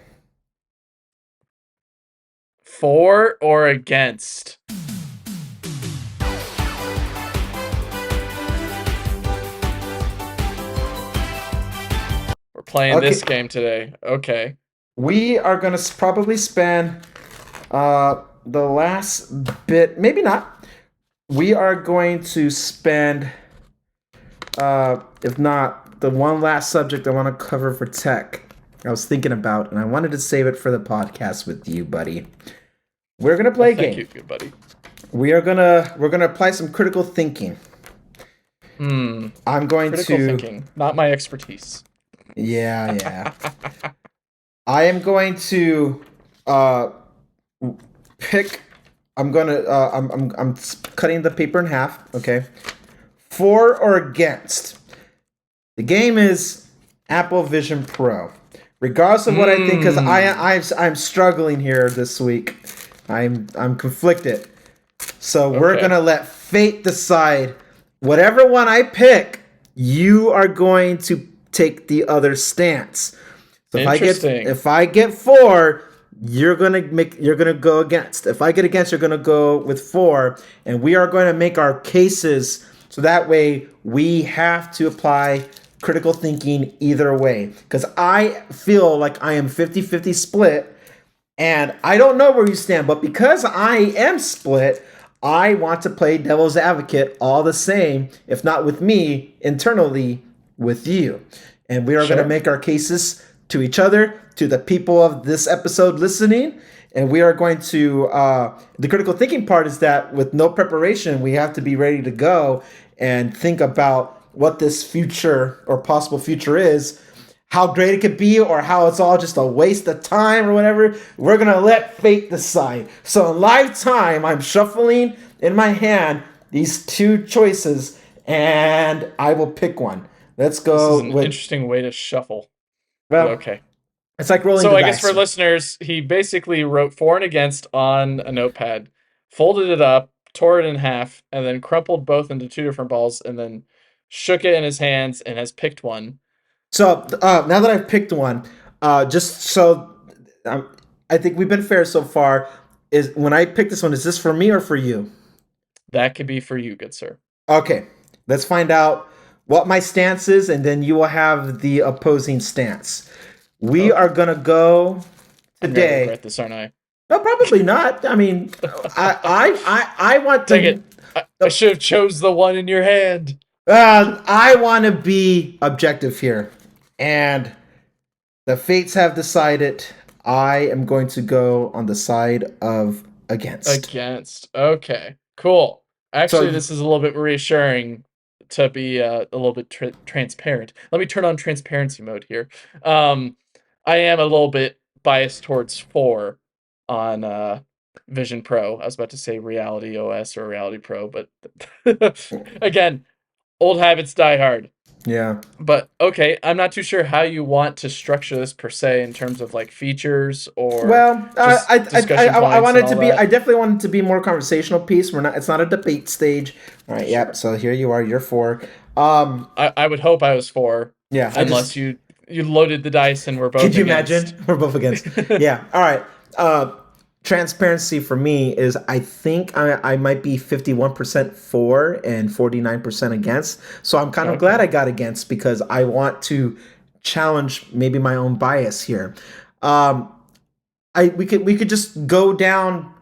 for or against? We're playing Okay. this game today. Okay. We are gonna probably spend the last bit. Maybe not. We are going to spend, if not, the one last subject I want to cover for tech. I was thinking about, and I wanted to save it for the podcast with you, buddy. We're gonna Well, play a thank game. you, good buddy. We're gonna apply some critical thinking. Hmm. I'm going Critical to, thinking, not my expertise. yeah. I am going to uh pick. I'm gonna. I'm cutting the paper in half. Okay. For or against. The game is Apple Vision Pro. Regardless of what I think, because Hmm. I'm struggling here this week. I'm conflicted. So we're Okay. gonna let fate decide. Whatever one I pick, you are going to take the other stance. So Interesting. if I get four, you're gonna go against. If I get against, you're gonna go with four, and we are going to make our cases so that way we have to apply critical thinking either way. Because I feel like I am 50-50 split and I don't know where you stand, but because I am split, I want to play devil's advocate all the same, if not with me, internally with you. And we are going to Sure. make our cases to each other, to the people of this episode listening. And we are going to, the critical thinking part is that with no preparation, we have to be ready to go and think about what this future or possible future is, how great it could be, or how it's all just a waste of time or whatever. We're gonna let fate decide. So in live time, I'm shuffling in my hand these two choices, and I will pick one. Let's This is go an with, interesting way to shuffle, but well, okay. it's like rolling So the I guess for dice. listeners, he basically wrote for and against on a notepad, folded it up, tore it in half, and then crumpled both into two different balls, and then shook it in his hands and has picked one. So now that I've picked one, just so um, I think we've been fair so far. Is when I pick this one, is this for me or for you? That could be for you, good sir. Okay, let's find out what my stance is, and then you will have the opposing stance. We are Okay. gonna go I'm gonna today. regret this, aren't I? No, probably not. I mean, I want Dang it. to. I should have chose the one in your hand. I want to be objective here, and the fates have decided. I am going to go on the side of against. Against. Okay. Cool. Actually, So, this is a little bit reassuring to be a little bit transparent. Let me turn on transparency mode here. Um, I am a little bit biased towards 4 on Vision Pro. I was about to say Reality OS or Reality Pro, but again, old habits die hard. Yeah. But okay, I'm not too sure how you want to structure this per se in terms of like features or Well, just discussion I points and wanted to all be. I that. definitely wanted to be more conversational piece. We're not. It's not a debate stage. All right. Yep. Sure. So here you are. You're four. Um. I would hope I was for, Yeah. I unless just. you loaded the dice and we're Could both you against. imagine? We're both against. Yeah. All right. Transparency for me is I think I might be 51% for and 49% against. So I'm kind of glad Okay. I got against because I want to challenge maybe my own bias here. Um, we could just go down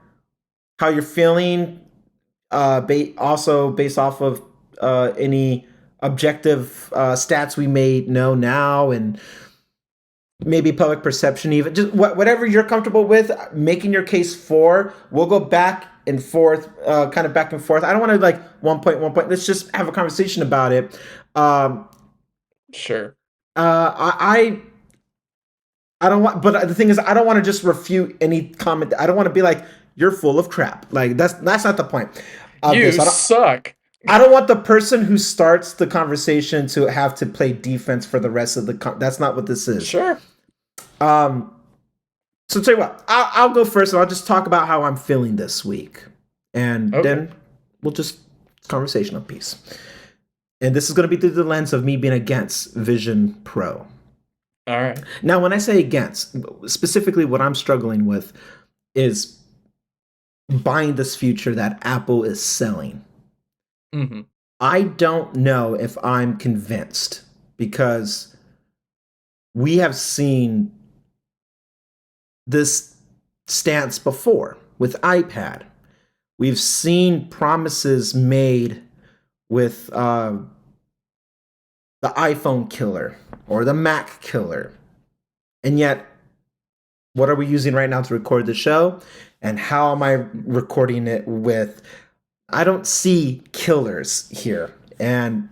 how you're feeling. Also based off of any objective stats we may know now, and maybe public perception, even just whatever you're comfortable with making your case for. We'll go back and forth, kind of back and forth. I don't want to like 1 point. Let's just have a conversation about it. Um, Sure. I don't want, but the thing is, I don't want to just refute any comment. I don't want to be like you're full of crap. Like that's not the point of this. You suck. I don't want the person who starts the conversation to have to play defense for the rest of the. That's not what this is. Sure. Um, so tell you what, I'll go first, and I'll just talk about how I'm feeling this week, and Okay. then we'll just conversational piece. And this is going to be through the lens of me being against Vision Pro. All right. Now, when I say against, specifically what I'm struggling with is buying this future that Apple is selling. Mm-hmm. I don't know if I'm convinced because we have seen this stance before with iPad. We've seen promises made with the iPhone killer or the Mac killer. And yet, what are we using right now to record the show? And how am I recording it with? I don't see killers here. And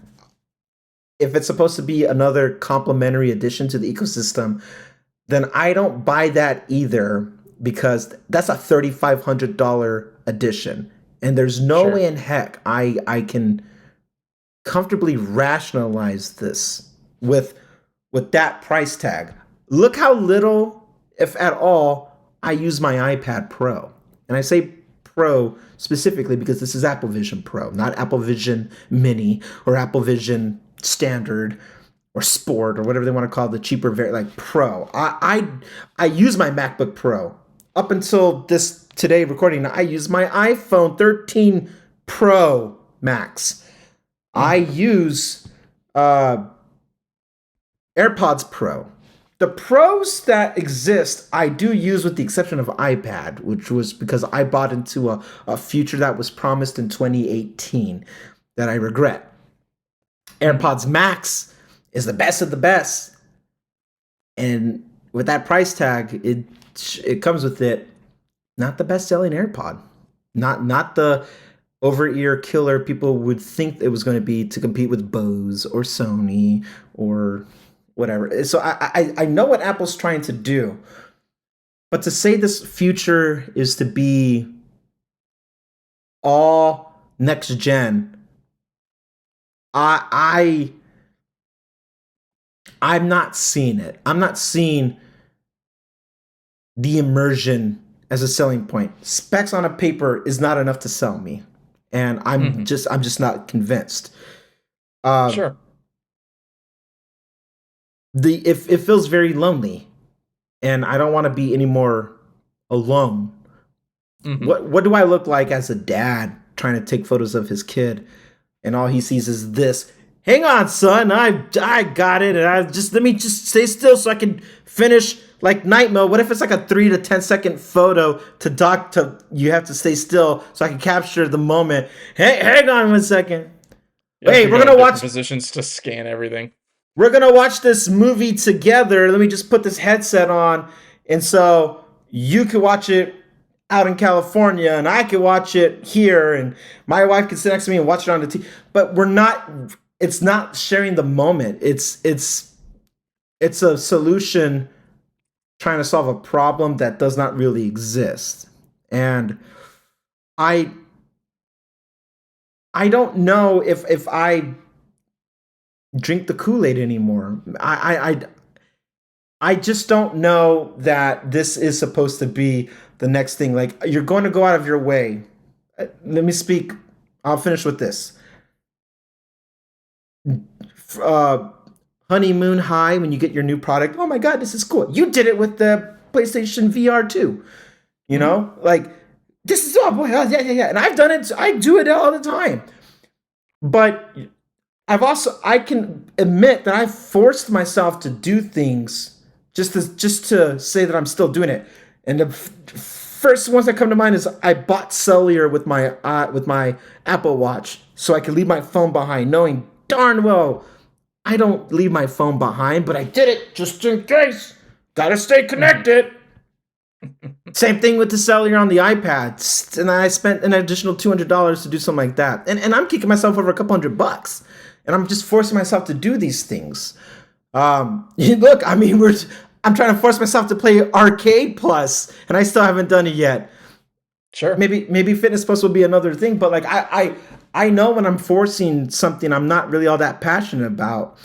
if it's supposed to be another complementary addition to the ecosystem, then I don't buy that either because that's a $3,500 addition. And there's no way Sure. in heck I can comfortably rationalize this with that price tag. Look how little, if at all, I use my iPad Pro. And I say Pro specifically because this is Apple Vision Pro, not Apple Vision Mini or Apple Vision Standard or Sport or whatever they want to call the cheaper like Pro. I use my MacBook Pro. Up until this today recording, I use my iPhone 13 Pro Max. I Mm-hmm. use AirPods Pro. The pros that exist, I do use with the exception of iPad, which was because I bought into a future that was promised in 2018 that I regret. Mm-hmm. AirPods Max is the best of the best. And with that price tag, it comes with it not the best selling AirPod. Not the over ear killer people would think it was going to be to compete with Bose or Sony or whatever. So I know what Apple's trying to do, but to say this future is to be all next gen, I I'm not seeing it. I'm not seeing the immersion as a selling point. Specs on a paper is not enough to sell me, and Mm-hmm. I'm just not convinced. Uh, Sure. the if it feels very lonely, and I don't want to be any more alone. Mm-hmm. What do I look like as a dad trying to take photos of his kid, and all he sees is this? Hang on, son, I got it, and I just let me just stay still so I can finish like night mode. What if it's like a 3 to 10 second photo to doc to you have to stay still so I can capture the moment. Hey, hang on 1 second. You have Hey, to go in different watch positions to scan everything. we're gonna watch this movie together. Let me just put this headset on, and so you can watch it out in California, and I can watch it here, and my wife can sit next to me and watch it on the TV. But we're not. It's not sharing the moment. It's a solution trying to solve a problem that does not really exist, and I I don't know if I drink the Kool-Aid anymore. I just don't know that this is supposed to be the next thing. Like, you're going to go out of your way. Let me speak. I'll finish with this. Uh, honeymoon high when you get your new product. Oh my God, this is cool. You did it with the PlayStation VR too. You Hmm. know, like, this is, oh boy, yeah. And I've done it. I do it all the time. But I can admit that I forced myself to do things just to say that I'm still doing it. And the first ones that come to mind is I bought cellular with my Apple Watch so I could leave my phone behind, knowing darn well I don't leave my phone behind, but I did it just in case. Gotta stay connected. Same thing with the cellular on the iPad, and I spent an additional $200 to do something like that. And I'm kicking myself over a couple $100, and I'm just forcing myself to do these things. Look, I mean, I'm trying to force myself to play Arcade Plus, and I still haven't done it yet. Sure. Maybe Fitness Plus will be another thing, but like I know when I'm forcing something I'm not really all that passionate about,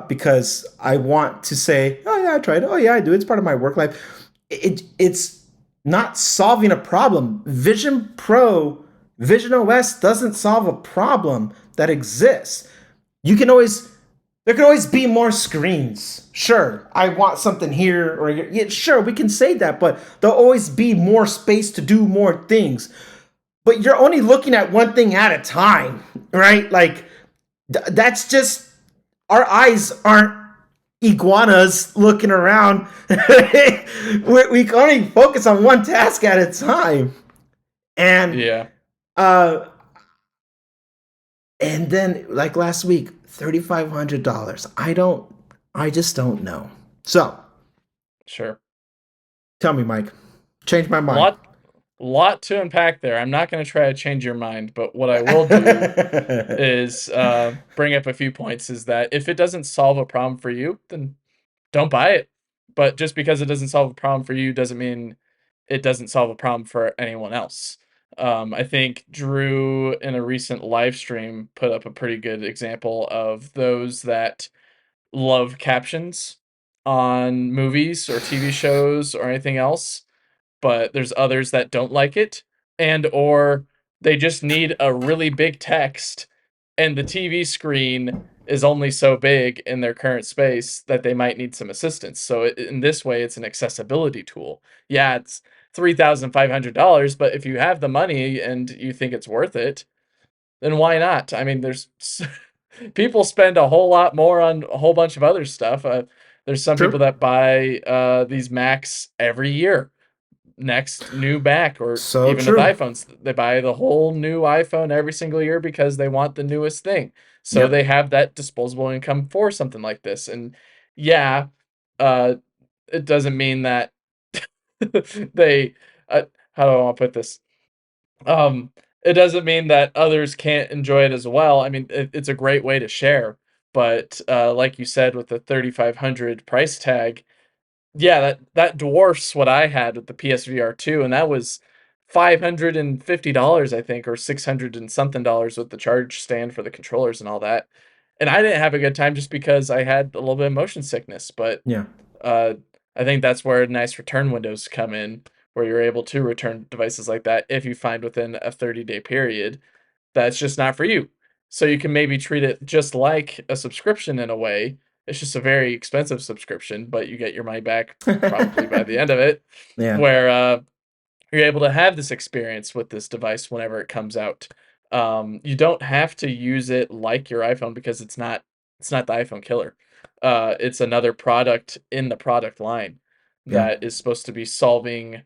because I want to say, oh yeah, I tried it. Oh yeah, I do. It's part of my work life. It's not solving a problem. Vision OS doesn't solve a problem that exists. You can always There can always be more screens. Sure, I want something here or here. Yeah, sure, we can say that, but there'll always be more space to do more things. But you're only looking at one thing at a time, right? Like, that's just, our eyes aren't iguanas looking around. We can only focus on one task at a time. And Yeah. uh and then, like last week, $3,500. I just don't know. So Sure. tell me, Mike. Change my mind. Lot lot to unpack there. I'm not going to try to change your mind, but what I will do is bring up a few points. Is that if it doesn't solve a problem for you, then don't buy it. But just because it doesn't solve a problem for you doesn't mean it doesn't solve a problem for anyone else. I think Drew in a recent live stream put up a pretty good example of those that love captions on movies or TV shows or anything else, but there's others that don't like it, and or they just need a really big text and the TV screen is only so big in their current space that they might need some assistance. So in this way, it's an accessibility tool. Yeah, it's $3,500, but if you have the money and you think it's worth it, then why not? I mean, people spend a whole lot more on a whole bunch of other stuff. There's some people True. that buy these Macs every year, next new Mac, or So even with true. iPhones, they buy the whole new iPhone every single year because they want the newest thing. So Yep. they have that disposable income for something like this. And yeah, uh, it doesn't mean that they, how do I want to put this? Um, it doesn't mean that others can't enjoy it as well. I mean, it's a great way to share. But like you said, with the 3,500 price tag, yeah, that dwarfs what I had with the PSVR 2, and that was $550, I think, or 600 and something dollars with the charge stand for the controllers and all that. And I didn't have a good time just because I had a little bit of motion sickness, but Yeah. uh, I think that's where nice return windows come in, where you're able to return devices like that if you find within a 30-day period that's just not for you. So you can maybe treat it just like a subscription in a way. It's just a very expensive subscription, but you get your money back probably by the end of it, Yeah. where you're able to have this experience with this device whenever it comes out. You don't have to use it like your iPhone because it's not the iPhone killer. It's another product in the product line Yeah. that is supposed to be solving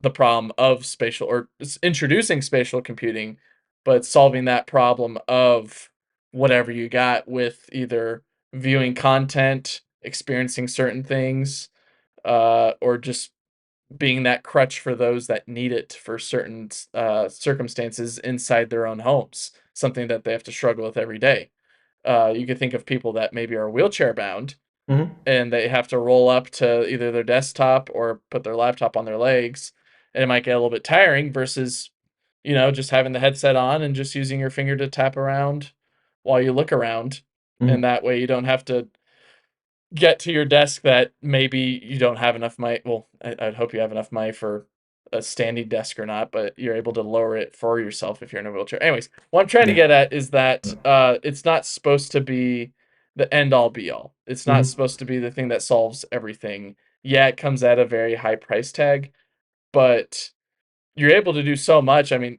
the problem of spatial, or it's introducing spatial computing, but solving that problem of whatever you got with either viewing content, experiencing certain things, or just being that crutch for those that need it for certain circumstances inside their own homes, something that they have to struggle with every day. You could think of people that maybe are wheelchair bound Hmm. and they have to roll up to either their desktop or put their laptop on their legs, and it might get a little bit tiring versus, just having the headset on and just using your finger to tap around while you look around. and Mhm. that way you don't have to get to your desk that maybe you don't have enough mic. Well, I'd hope you have enough mic for a standing desk or not, but you're able to lower it for yourself if you're in a wheelchair. Anyways, what I'm trying to Yeah. get at is that it's not supposed to be the end all be all. It's not Mhm. supposed to be the thing that solves everything. Yeah, it comes at a very high price tag, but you're able to do so much. I mean,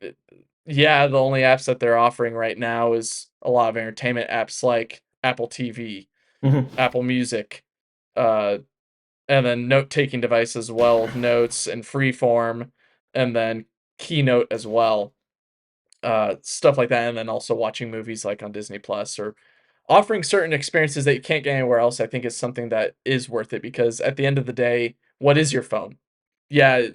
yeah, the only apps that they're offering right now is a lot of entertainment apps like Apple TV, Mhm. Apple Music, uh, and then note-taking device as well with notes and freeform, and then Keynote as well, stuff like that, and then also watching movies like on Disney Plus or offering certain experiences that you can't get anywhere else. I think is something that is worth it because at the end of the day, what is your phone? Yeah,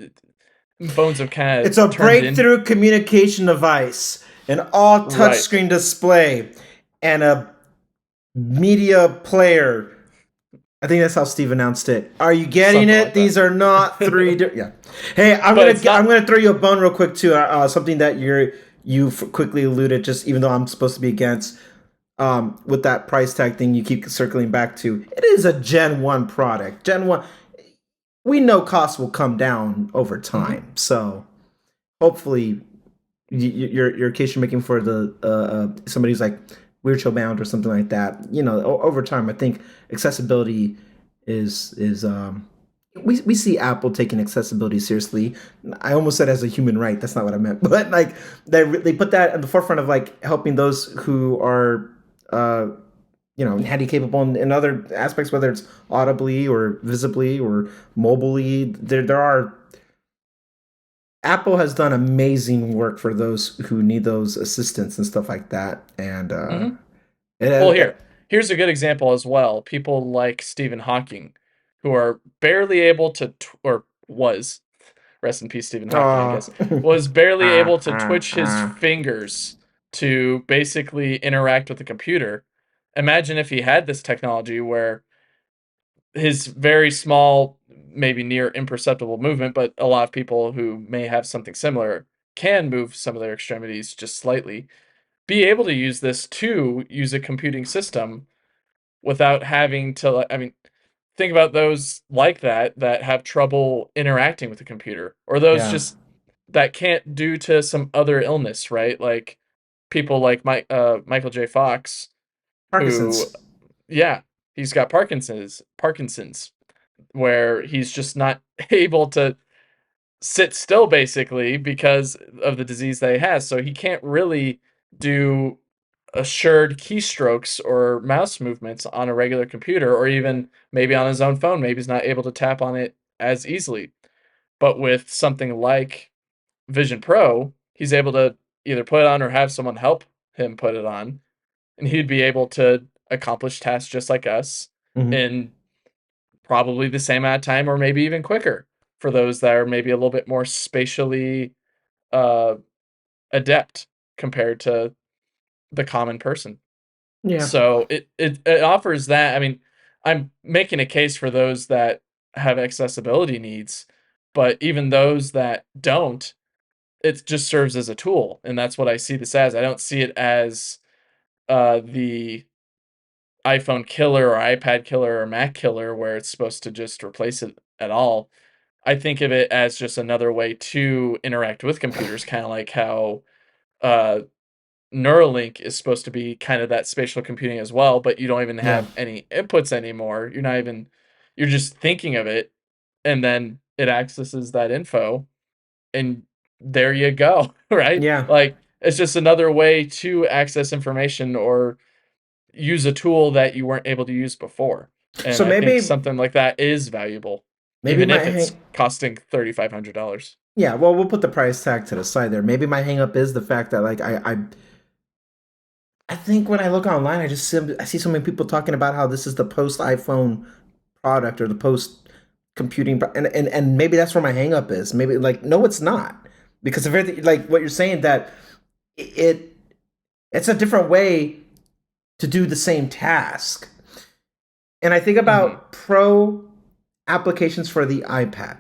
phones have kind of It's a turned in breakthrough communication device, an all right, touchscreen display, and a media player. I think that's how Steve announced it. Are you getting something it? like that. These are not three. Yeah. Hey, But it's I'm not. gonna throw you a bone real quick too. Something that quickly alluded. Just even though I'm supposed to be against, with that price tag thing, you keep circling back to. It is a Gen One product. Gen One. We know costs will come down over Mhm. time. So hopefully your case you're making for the somebody who's like wheelchair bound or something like that, over time, I think accessibility is we see Apple taking accessibility seriously. I almost said as a human right. That's not what I meant, but like they put that at the forefront of like helping those who are uh handy capable in other aspects, whether it's audibly or visibly or mobilely. There are Apple has done amazing work for those who need those assistants and stuff like that. And Mhm. it, Well, it, here's a good example as well. People like Stephen Hawking, who are barely able to, or was, rest in peace, Stephen Hawking, I oh, guess, was barely able to twitch his fingers to basically interact with the computer. Imagine if he had this technology where his very small, maybe near imperceptible movement, but a lot of people who may have something similar can move some of their extremities just slightly, be able to use this to use a computing system without having to I mean, think about those like that have trouble interacting with the computer or those yeah, just that can't due to some other illness, right? Like people like Michael J. Fox who Parkinson's. yeah, he's got Parkinson's where he's just not able to sit still basically because of the disease that he has. So he can't really do assured keystrokes or mouse movements on a regular computer or even maybe on his own phone. Maybe he's not able to tap on it as easily. But with something like Vision Pro, he's able to either put it on or have someone help him put it on, and he'd be able to accomplish tasks just like us Hmm. in probably the same amount of time or maybe even quicker for those that are maybe a little bit more spatially uh, adept compared to the common person. Yeah, So it offers that. I mean, I'm making a case for those that have accessibility needs, but even those that don't, it just serves as a tool, and that's what I see this as. I don't see it as the iPhone killer or iPad killer or Mac killer where it's supposed to just replace it at all. I think of it as just another way to interact with computers, kind of like how uh, Neuralink is supposed to be kind of that spatial computing as well, but you don't even yeah, have any inputs anymore. You're just thinking of it, and then it accesses that info, and there you go, right? yeah. Like, it's just another way to access information or use a tool that you weren't able to use before. And So I think maybe something like that is valuable, maybe even my if it's hang. costing $3,500. Yeah, well, we'll put the price tag to the side there. Maybe my hang up is the fact that like I think when I look online, I see so many people talking about how this is the post iPhone product or the post computing, and maybe that's where my hang up is. Maybe like no, it's not, because of everything like what you're saying, that it it's a different way to do the same task. And I think Mhm, about pro applications for the iPad,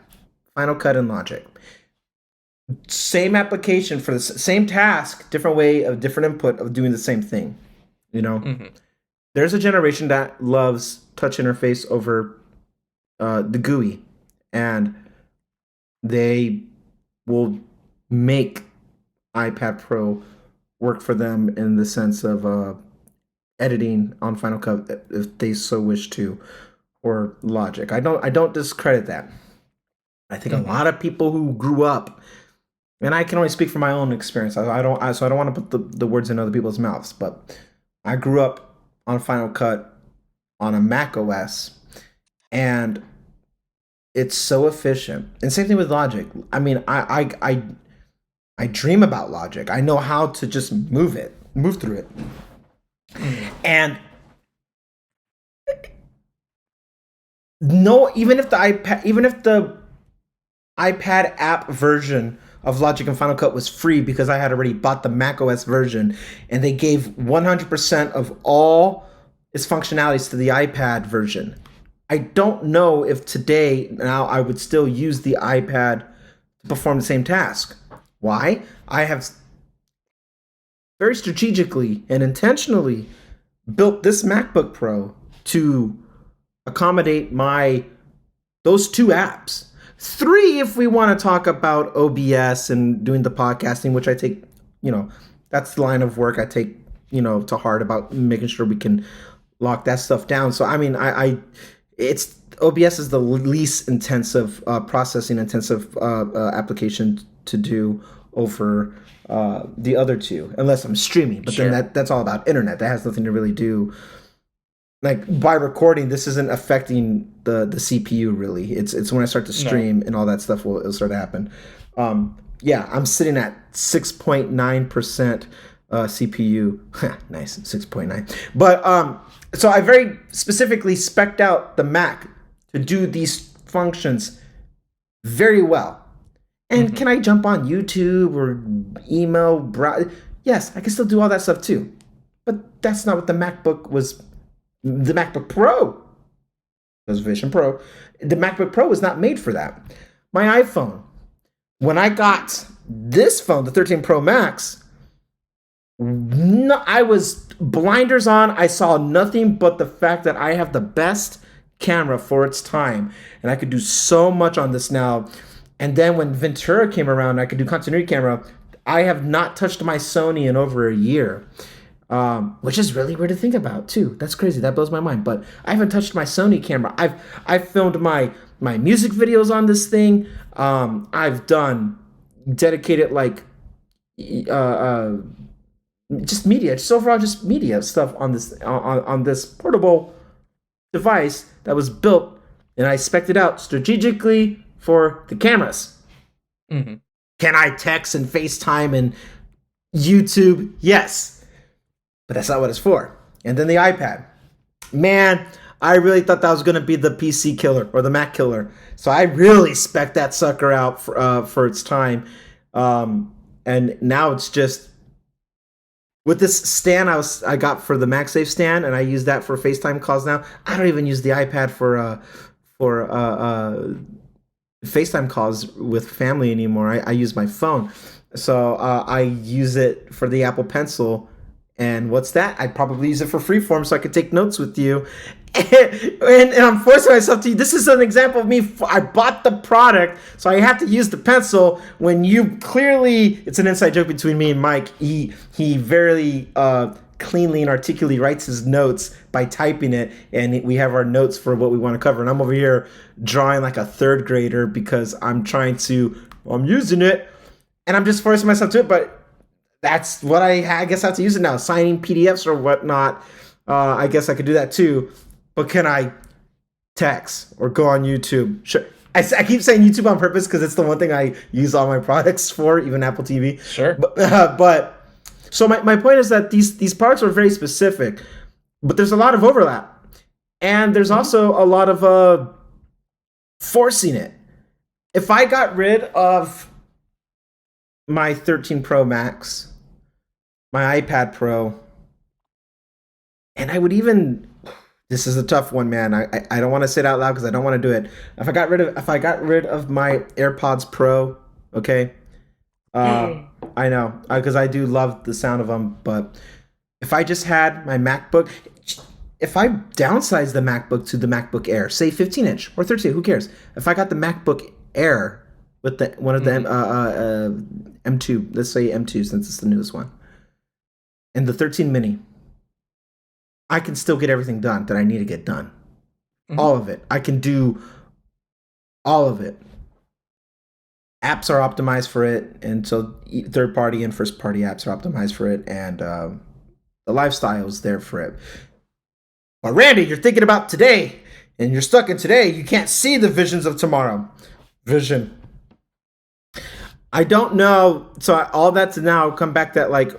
Final Cut and Logic. Same application for the same task, different way of different input of doing the same thing. You know, mhm. there's a generation that loves touch interface over the GUI, and they will make iPad Pro work for them in the sense of editing on Final Cut if they so wish to, or Logic. I don't discredit that. I think a Hmm. lot of people who grew up, and I can only speak from my own experience. So I don't want to put the words in other people's mouths, but I grew up on Final Cut on a Mac OS, and it's so efficient. And same thing with Logic. I mean, I dream about Logic. I know how to just move through it. Hmm. And no, even if the iPad app version of Logic and Final Cut was free because I had already bought the macOS version, and they gave 100% of all its functionalities to the iPad version. I don't know if today now I would still use the iPad to perform the same task. Why? I have very strategically and intentionally built this MacBook Pro to accommodate my those two apps. Three, if we want to talk about OBS and doing the podcasting, which I take, that's the line of work I take, to heart about making sure we can lock that stuff down. So I mean, it's OBS is the least intensive, processing intensive application to do over the other two, unless I'm streaming. But then Sure. that's all about internet. That has nothing to really do like by recording. This isn't affecting the CPU really. It's when I start to No. stream and all that stuff will it'll start to happen. Yeah, I'm sitting at 6.9% CPU. Nice, 6.9. But so I very specifically specced out the Mac to do these functions very well. And Hmm. can I jump on YouTube or email browse? Yes, I can still do all that stuff too. But that's not what the MacBook Pro, was Vision Pro. The MacBook Pro was not made for that. My iPhone, when I got this phone, the 13 Pro Max, no, I was blinders on. I saw nothing but the fact that I have the best camera for its time, and I could do so much on this now. And then when Ventura came around, I could do continuity camera. I have not touched my Sony in over a year, which is really weird to think about too. That's crazy. That blows my mind. But I haven't touched my Sony camera. I've filmed my music videos on this thing. I've done dedicated like uh, uh, just media, just overall just media stuff on this portable device that was built, and I spec'd it out strategically for the cameras. Hmm. Can I text and FaceTime and YouTube? Yes, but that's not what it's for. And then the iPad. Man, I really thought that was going to be the PC killer or the Mac killer. So I really spec that sucker out for its time. And now it's just with this stand I got for the MagSafe stand, and I use that for FaceTime calls now. I don't even use the iPad for FaceTime calls with family anymore. I use my phone. So I use it for the Apple Pencil. And what's that? I'd probably use it for freeform so I could take notes with you. And I'm forcing myself to. This is an example of me. I bought the product, so I have to use the pencil. When you clearly, it's an inside joke between me and Mike. He very cleanly and articulately writes his notes by typing it, and we have our notes for what we want to cover. And I'm over here drawing like a third grader because I'm using it, and I'm just forcing myself to it. But that's what I guess I have to use it now. Signing PDFs or whatnot. I guess I could do that too. But can I text or go on YouTube? Sure. I keep saying YouTube on purpose because it's the one thing I use all my products for, even Apple TV. Sure. But so my point is that these products are very specific, but there's a lot of overlap, and there's Hmm. also a lot of forcing it. If I got rid of my 13 Pro Max, my iPad Pro, and I would even. This is a tough one, man. I don't want to say it out loud because I don't want to do it. If I got rid of my AirPods Pro, okay. Uh, I know because I do love the sound of them, but if I just had my MacBook, if I downsize the MacBook to the MacBook Air, say 15-inch or 13, who cares? If I got the MacBook Air with the one of the Mm-hmm. M2, let's say M2 since it's the newest one, and the 13 mini, I can still get everything done that I need to get done. Mm-hmm. All of it. I can do all of it. Apps are optimized for it, and so third party and first party apps are optimized for it, and the lifestyle is there for it. But Randy, you're thinking about today, and you're stuck in today. You can't see the visions of tomorrow. Vision. I don't know. So all that to now come back that like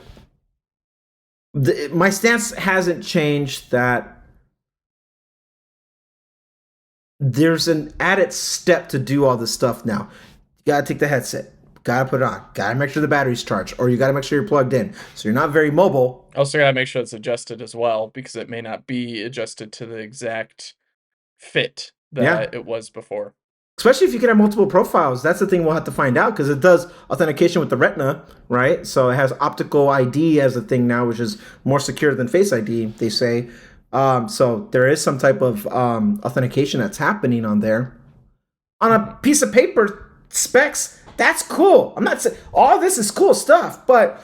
my stance hasn't changed. That there's an added step to do all this stuff now. You gotta take the headset. Gotta put it on. Gotta make sure the battery's charged, or you gotta make sure you're plugged in. So you're not very mobile. Also, gotta make sure it's adjusted as well because it may not be adjusted to the exact fit Yeah. that it was before. Especially if you can have multiple profiles. That's the thing we'll have to find out because it does authentication with the Retina, right? So it has optical ID as a thing now, which is more secure than Face ID, they say. So there is some type of authentication that's happening on there. On a Mm-hmm. piece of paper, specs, that's cool. I'm not saying all this is cool stuff, but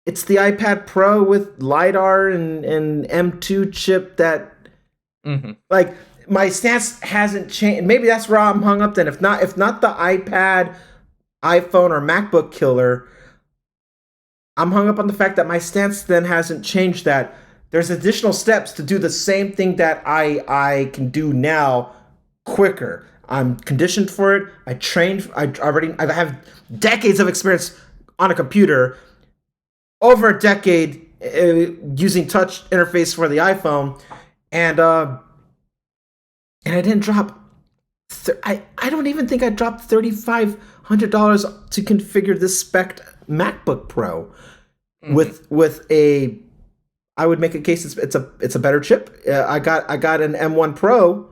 it's the iPad Pro with LiDAR and M2 chip that Mm-hmm. like my stance hasn't changed. Maybe that's where I'm hung up then. If not the iPad, iPhone, or MacBook killer, I'm hung up on the fact that my stance then hasn't changed. That there's additional steps to do the same thing that I can do now quicker. I'm conditioned for it. I trained. I have decades of experience on a computer, over a decade using touch interface for the iPhone, and I didn't drop. I don't even think I dropped $3,500 to configure this spec MacBook Pro Mm-hmm. with a. I would make a case it's a better chip. I got an M1 Pro,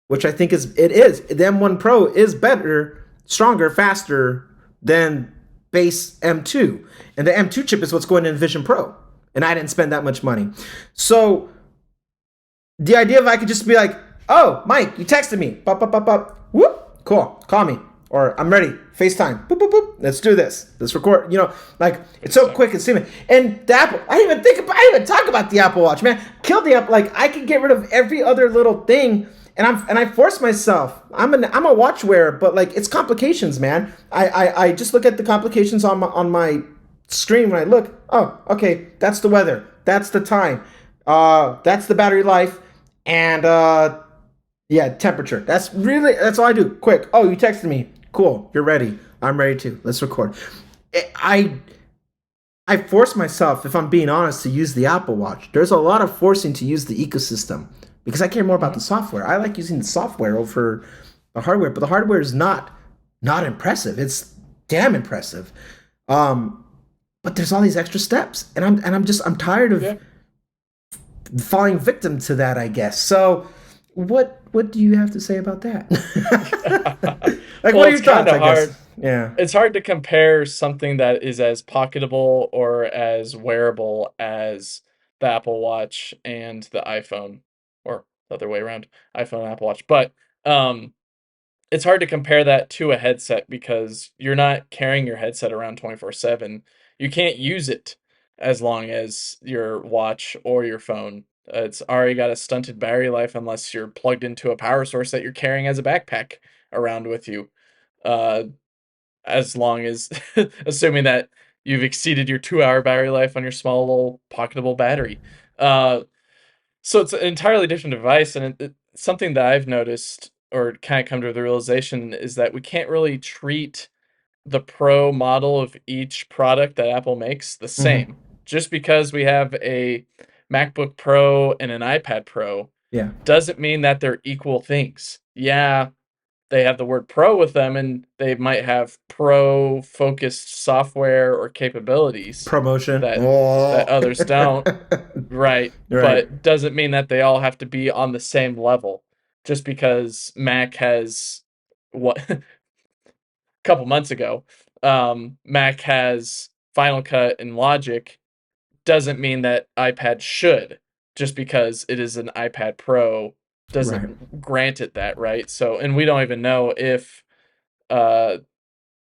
which I think is the M1 Pro is better, stronger, faster than base M2, and the M2 chip is what's going in Vision Pro, and I didn't spend that much money. So the idea of I could just be like, oh, Mike, you texted me. Bop, bop, bop, bop. Whoop. Cool. Call me. Or I'm ready. FaceTime. Boop, boop, boop. Let's do this. Let's record. Like it's so quick and seamless. And the Apple, I didn't even talk about the Apple Watch, man. Kill the Apple. Like I could get rid of every other little thing. And I force myself. I'm a watch wearer, but like it's complications, man. I just look at the complications on my screen when I look. Oh, okay, that's the weather. That's the time. That's the battery life. And yeah, temperature. That's all I do. Quick. Oh, you texted me. Cool. You're ready. I'm ready too. Let's record. I I force myself, if I'm being honest, to use the Apple Watch. There's a lot of forcing to use the ecosystem because I care more about Mm-hmm. the software. I like using the software over the hardware, but the hardware is not impressive. It's damn impressive. Um, but there's all these extra steps, and I'm tired of Yeah. falling victim to that, I guess. So what do you have to say about that? Like, what Well, are it's your kind thoughts? of I guess. hard. Yeah. It's hard to compare something that is as pocketable or as wearable as the Apple Watch and the iPhone, or the other way around, iPhone and Apple Watch. But um, it's hard to compare that to a headset because you're not carrying your headset around 24/7. You can't use it as long as your watch or your phone. It's already got a stunted battery life unless you're plugged into a power source that you're carrying as a backpack around with you. Uh, as long as assuming that you've exceeded your 2-hour battery life on your small little pocketable battery. Uh, so it's an entirely different device, and something that I've noticed or kind of come to the realization is that we can't really treat the pro model of each product that Apple makes the Hmm. same. Just because we have a MacBook Pro and an iPad Pro Yeah. doesn't mean that they're equal things. Yeah, they have the word pro with them and they might have pro focused software or capabilities Promotion. that Oh. others don't. Right, Right. but doesn't mean that they all have to be on the same level. Just because Mac has what a couple months ago, Mac has Final Cut and Logic doesn't mean that iPad should. just because it is an iPad Pro Right. doesn't grant it that, right? So, and we don't even know if uh,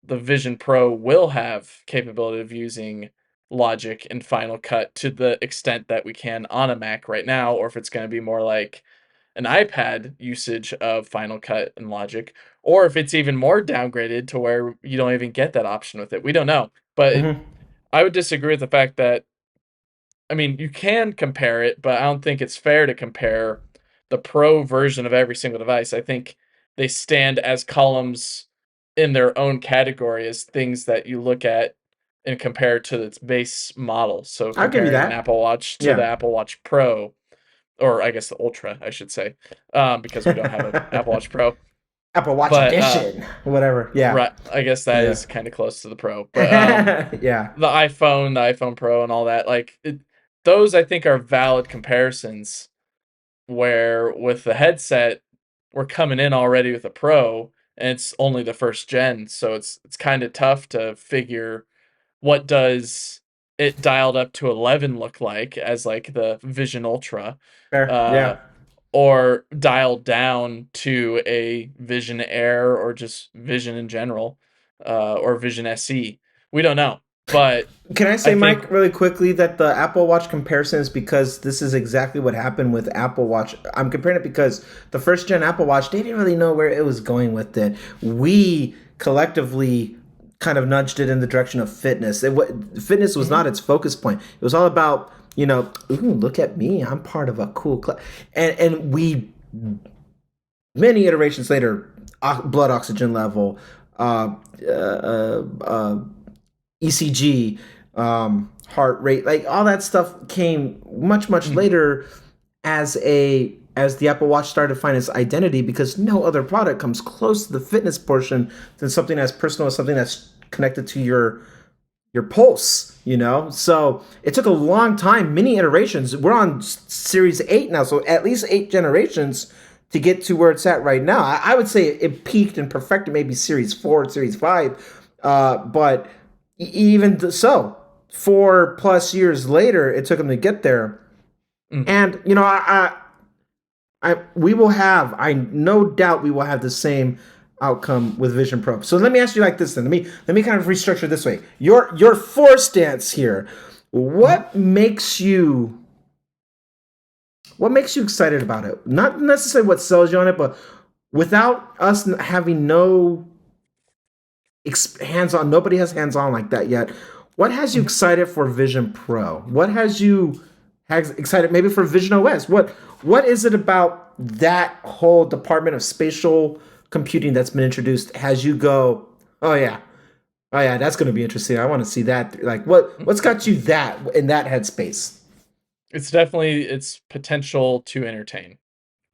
the Vision Pro will have capability of using Logic and Final Cut to the extent that we can on a Mac right now, or if it's going to be more like an iPad usage of Final Cut and Logic, or if it's even more downgraded to where you don't even get that option with it. We don't know. But Hmm. I would disagree with the fact that, I mean, you can compare it, but I don't think it's fair to compare the Pro version of every single device. I think they stand as columns in their own category as things that you look at and compare to its base model. So I'll give you comparing an that. Apple Watch to the Yeah. Apple Watch Pro, or I guess the Ultra, I should say, because we don't have an Apple Watch Pro. Apple Watch But Edition, whatever. Yeah. right, I guess that Yeah. is kind of close to the Pro. But Yeah. the iPhone Pro, and all that, like those, I think are valid comparisons. Where with the headset, we're coming in already with a Pro, and it's only the first gen, so it's kind of tough to figure what does it dialed up to 11 look like as like the Vision Ultra, Fair. uh, Yeah. or dialed down to a Vision Air or just Vision in general, or Vision SE. We don't know, but Can I I say, think. Mike, really quickly that the Apple Watch comparison is because this is exactly what happened with Apple Watch. I'm comparing it because the first gen Apple Watch, they didn't really know where it was going with it. We collectively kind of nudged it in the direction of fitness. Fitness was Mhm, not its focus point. It was all about, ooh, look at me, I'm part of a cool club, and we many iterations later, blood oxygen level, uh, uh, uh, ECG, heart rate, like all that stuff came much mhm, later as the Apple Watch started to find its identity because no other product comes close to the fitness portion than something as personal as something that's connected to your pulse, So it took a long time, many iterations. We're on series 8 now, so at least 8 generations to get to where it's at right now. I would say it peaked and perfected maybe series 4, series 5. But even so, 4+ years later, it took them to get there. mhm. And, we will have, I no doubt we will have the same outcome with Vision Pro. So let me ask you like this then. Let me kind of restructure this way. Your four stance here. Mhm. What makes you excited about it? Not necessarily what sells you on it, but without us having no hands-on, nobody has hands-on like that yet. What has you Mhm. excited for Vision Pro? What has you excited maybe for Vision OS? What is it about that whole department of spatial computing that's been introduced has you go, oh yeah, oh yeah, that's going to be interesting. I want to see that. Like what's got you that in that headspace? It's definitely its potential to entertain,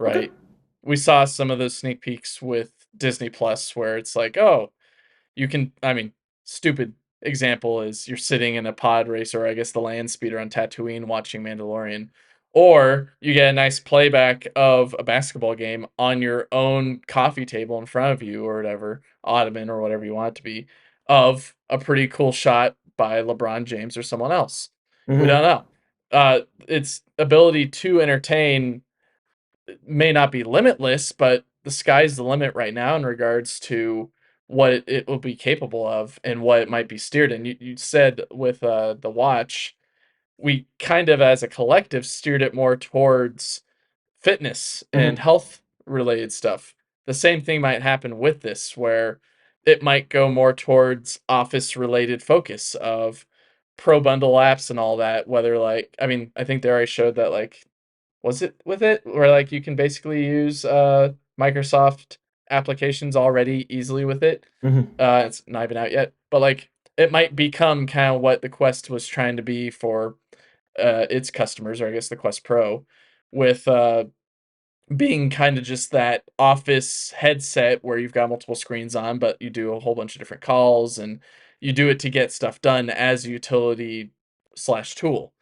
Okay. right? We saw some of those sneak peeks with Disney Plus where it's like, oh, you can, I mean, stupid example is you're sitting in a pod race, or I guess the land speeder on Tatooine watching Mandalorian, or you get a nice playback of a basketball game on your own coffee table in front of you, or whatever, ottoman or whatever you want it to be, of a pretty cool shot by LeBron James or someone else. We don't Mm-hmm. know. Its ability to entertain may not be limitless, but the sky's the limit right now in regards to what it will be capable of and what it might be steered in. You said with the watch, we kind of as a collective steered it more towards fitness and Mm-hmm. health related stuff. The same thing might happen with this, where it might go more towards office related focus of pro bundle apps and all that. Whether like, I mean, I think they already showed that, like, was it with it where like you can basically use Microsoft applications already easily with it. Mm-hmm. It's not even out yet, but like it might become kind of what the Quest was trying to be for its customers, or I guess the Quest Pro, with being kind of just that office headset where you've got multiple screens on, but you do a whole bunch of different calls, and you do it to get stuff done as a utility slash tool.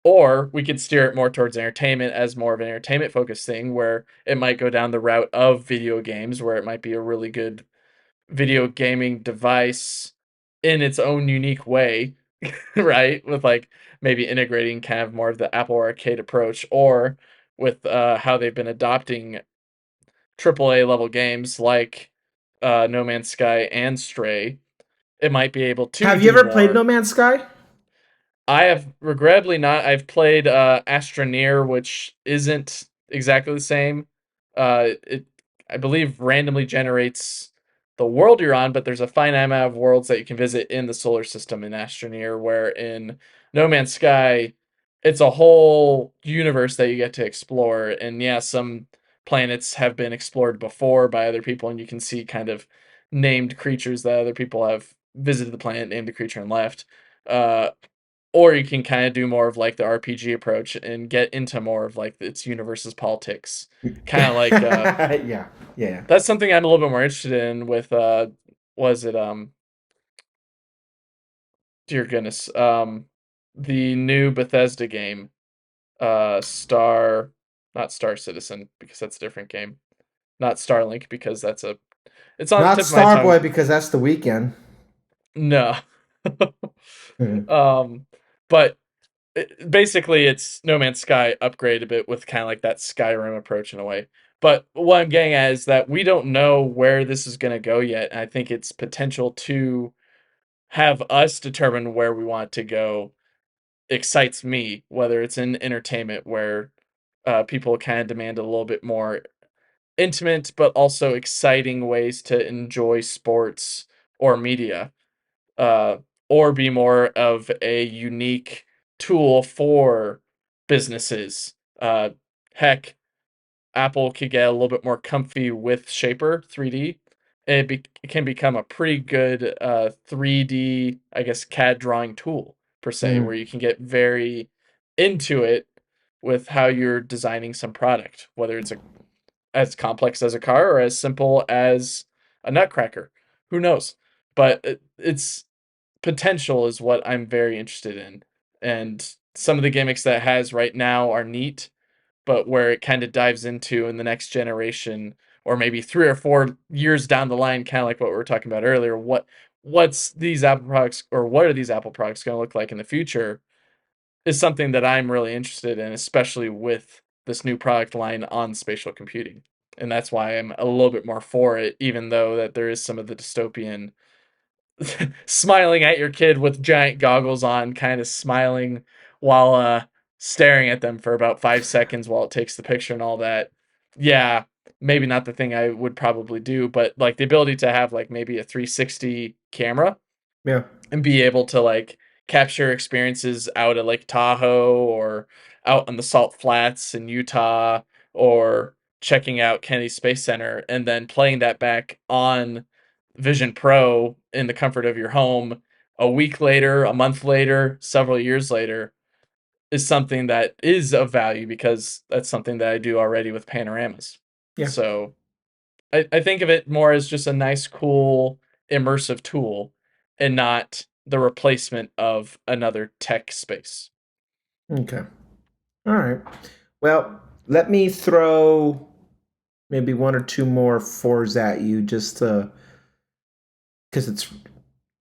Or we could steer it more towards entertainment as more of an entertainment focused thing, where it might go down the route of video games, where it might be a really good video gaming device in its own unique way, right? With like maybe integrating kind of more of the Apple Arcade approach, or with how they've been adopting AAA level games like No Man's Sky and Stray, it might be able to Have you do ever played No more. Man's Sky? I have regrettably not. I've played Astroneer, which isn't exactly the same. It I believe randomly generates the world you're on, but there's a finite amount of worlds that you can visit in the solar system in Astroneer, where in No Man's Sky, it's a whole universe that you get to explore. And yeah, some planets have been explored before by other people, and you can see kind of named creatures that other people have visited the planet, named the creature, and left. Uh, or you can kind of do more of like the RPG approach and get into more of like its universe's politics. Kind of like Yeah, yeah. that's something I'm a little bit more interested in with was it dear goodness, the new Bethesda game, Star not Star Citizen because that's a different game. Not Starlink because it's on the Not tip of my tongue. Starboy because that's the weekend. No. Mhm. um but basically it's No Man's Sky upgrade a bit with kind of like that Skyrim approach in a way. But what I'm getting at is that we don't know where this is going to go yet. And I think its potential to have us determine where we want to go excites me, whether it's in entertainment where people kind of demand a little bit more intimate but also exciting ways to enjoy sports or media, uh, or be more of a unique tool for businesses. Heck, Apple could get a little bit more comfy with Shaper 3D. It can become a pretty good 3D, I guess, CAD drawing tool per se, where Mhm. you can get very into it with how you're designing some product, whether it's as complex as a car or as simple as a nutcracker. Who knows? But it's potential is what I'm very interested in. And some of the gimmicks that it has right now are neat, but where it kind of dives into in the next generation or maybe 3 or 4 years down the line, kind of like what we were talking about earlier, what's these Apple products or what are these Apple products going to look like in the future is something that I'm really interested in, especially with this new product line on spatial computing. And that's why I'm a little bit more for it, even though that there is some of the dystopian smiling at your kid with giant goggles on, kind of smiling while staring at them for about 5 seconds while it takes the picture and all that. Yeah, maybe not the thing I would probably do, but like the ability to have like maybe a 360 camera Yeah. and be able to like capture experiences out at Lake Tahoe or out on the Salt Flats in Utah or checking out Kennedy Space Center and then playing that back on Vision Pro in the comfort of your home a week later, a month later, several years later is something that is of value because that's something that I do already with panoramas. Yeah. So I think of it more as just a nice, cool, immersive tool and not the replacement of another tech space. Okay. All right. Well, let me throw maybe one or two more fours at you just to because it's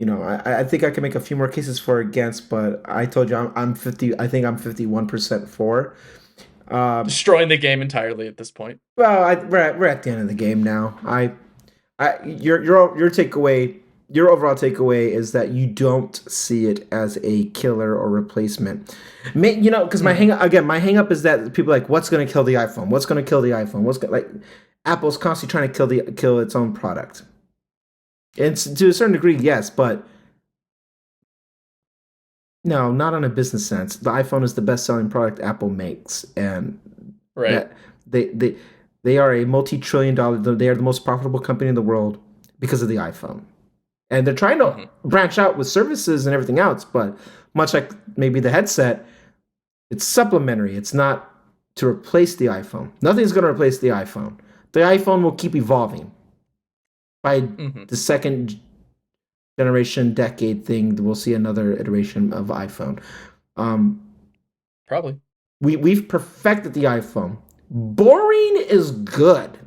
I think I can make a few more cases for or against, but I told you I'm 50. I think I'm 51% for. Um, Destroying the game entirely at this point. well, we're at the end of the game now. Your takeaway, your overall takeaway is that you don't see it as a killer or replacement. Because Mhm. my hang up is that people are like, what's going to kill the iPhone? What's going to kill the iPhone? Like Apple's constantly trying to kill its own product, and to a certain degree, yes, but no, not on a business sense. The iPhone is the best selling product Apple makes, and Right. that they they they are a multi-trillion-dollar. They are the most profitable company in the world because of the iPhone, and they're trying to Mhm. branch out with services and everything else. But much like maybe the headset, it's supplementary. It's not to replace the iPhone. Nothing's going to replace the iPhone. The iPhone will keep evolving. By Mhm. the second generation decade thing, we'll see another iteration of iPhone. Um, Probably. we've perfected the iPhone. Boring is good.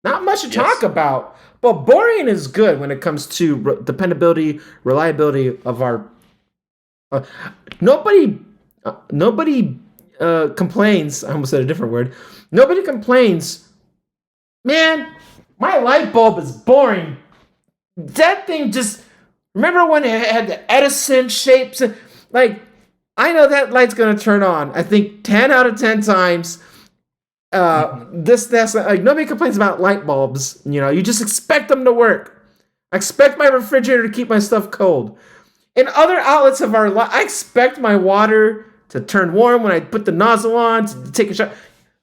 Not much to talk Yes. about, but boring is good when it comes to dependability, reliability Uh, nobody, nobody complains. I almost said a different word. Nobody complains. Man, my light bulb is boring. That thing just. Remember when it had the Edison shapes? Like, I know that light's gonna turn on. I think 10 out of 10 times. Mhm. That's like nobody complains about light bulbs. You just expect them to work. I expect my refrigerator to keep my stuff cold. In other outlets of our life, I expect my water to turn warm when I put the nozzle on to take a shot.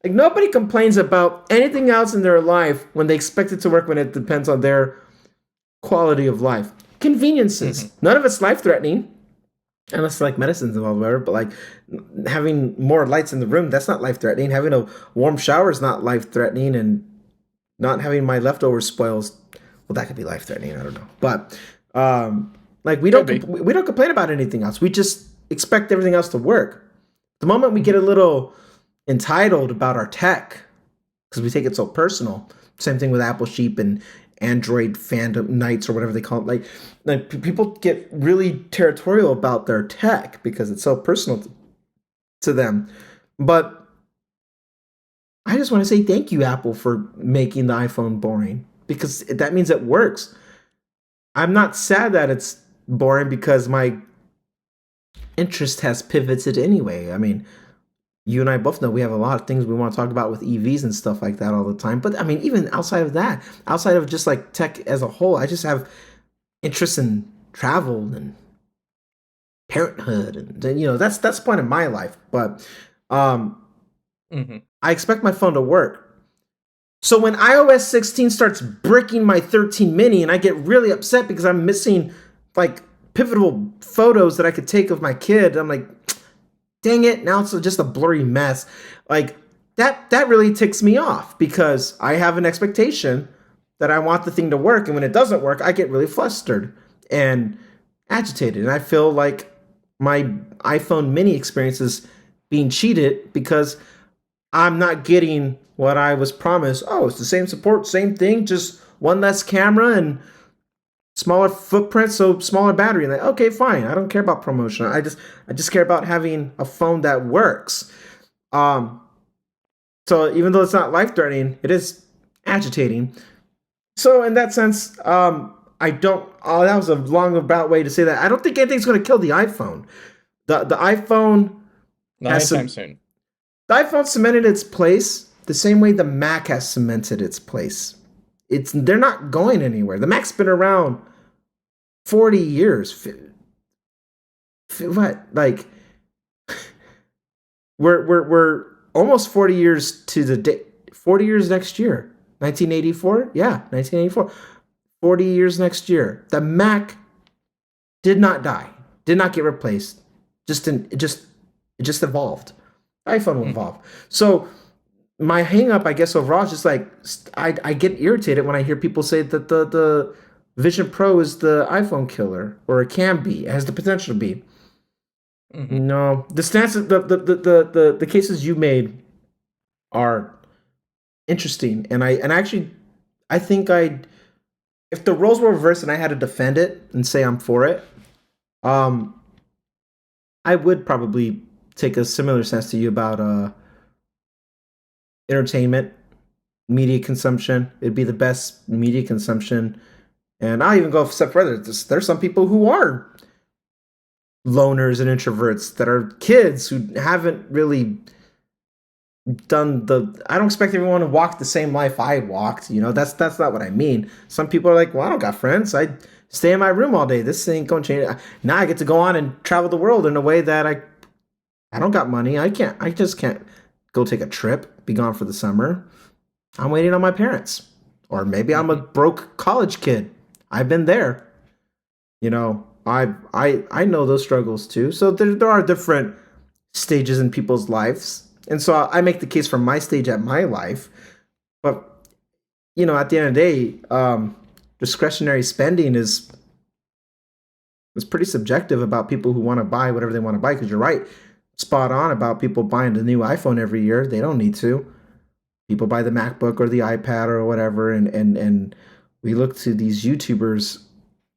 Like nobody complains about anything else in their life when they expect it to work when it depends on their quality of life. Conveniences. Mhm. None of it's life threatening unless like medicines involved, whatever. But like having more lights in the room, that's not life threatening. Having a warm shower is not life threatening, and not having my leftovers spoils, well, that could be life threatening. I don't know, but like Could be. we don't complain about anything else. We just expect everything else to work. The moment we get a little entitled about our tech because we take it so personal. Same thing with Apple Sheep and Android fandom nights or whatever they call it. Like people get really territorial about their tech because it's so personal to them. But I just want to say thank you, Apple, for making the iPhone boring because that means it works. I'm not sad that it's boring because my interest has pivoted anyway. I mean, you and I both know we have a lot of things we want to talk about with EVs and stuff like that all the time. But I mean, even outside of that, outside of just like tech as a whole, I just have interest in travel and parenthood, and that's the point of my life. But um, Mhm. I expect my phone to work. So when iOS 16 starts bricking my 13 mini, and I get really upset because I'm missing like pivotal photos that I could take of my kid, I'm like, dang it, now it's just a blurry mess. Like that really ticks me off because I have an expectation that I want the thing to work, and when it doesn't work, I get really flustered and agitated, and I feel like my iPhone mini experience is being cheated because I'm not getting what I was promised. Oh, it's the same support, same thing, just one less camera and smaller footprint, so smaller battery. Like, okay, fine. I don't care about promotion. I just care about having a phone that works. Um, so even though it's not life threatening, it is agitating. So in that sense, I don't. Oh, that was a long about way to say that. I don't think anything's going to kill the iPhone. The iPhone Not has anytime some. soon. The iPhone cemented its place the same way the Mac has cemented its place. They're not going anywhere. The Mac's been around 40 years. What? Like we're almost 40 years to the day. 40 years next year. 1984? Yeah, 1984. 40 years next year. The Mac did not die. Did not get replaced. It just evolved. iPhone will Mhm. evolve. So my hang up, I guess, overall is just like I get irritated when I hear people say that the Vision Pro is the iPhone killer, or it can be, it has the potential to be. Mhm. No, the stance, the cases you made are interesting, and actually, I think if the roles were reversed and I had to defend it and say I'm for it, um, I would probably take a similar stance to you about entertainment, media consumption. It'd be the best media consumption. And I'll even go a step further. There's some people who are loners and introverts that are kids who haven't really done the. I don't expect everyone to walk the same life I walked. That's not what I mean. Some people are like, well, I don't got friends. I stay in my room all day. This ain't gonna change. Now I get to go on and travel the world in a way that I don't got money. I just can't go take a trip, be gone for the summer. I'm waiting on my parents. Or maybe I'm a Mhm. broke college kid. I've been there. I know those struggles too. So there are different stages in people's lives. And so I make the case for my stage at my life. But at the end of the day, discretionary spending is pretty subjective about people who want to buy whatever they want to buy. Because you're right, spot on about people buying the new iPhone every year. They don't need to. People buy the MacBook or the iPad or whatever, and we look to these YouTubers,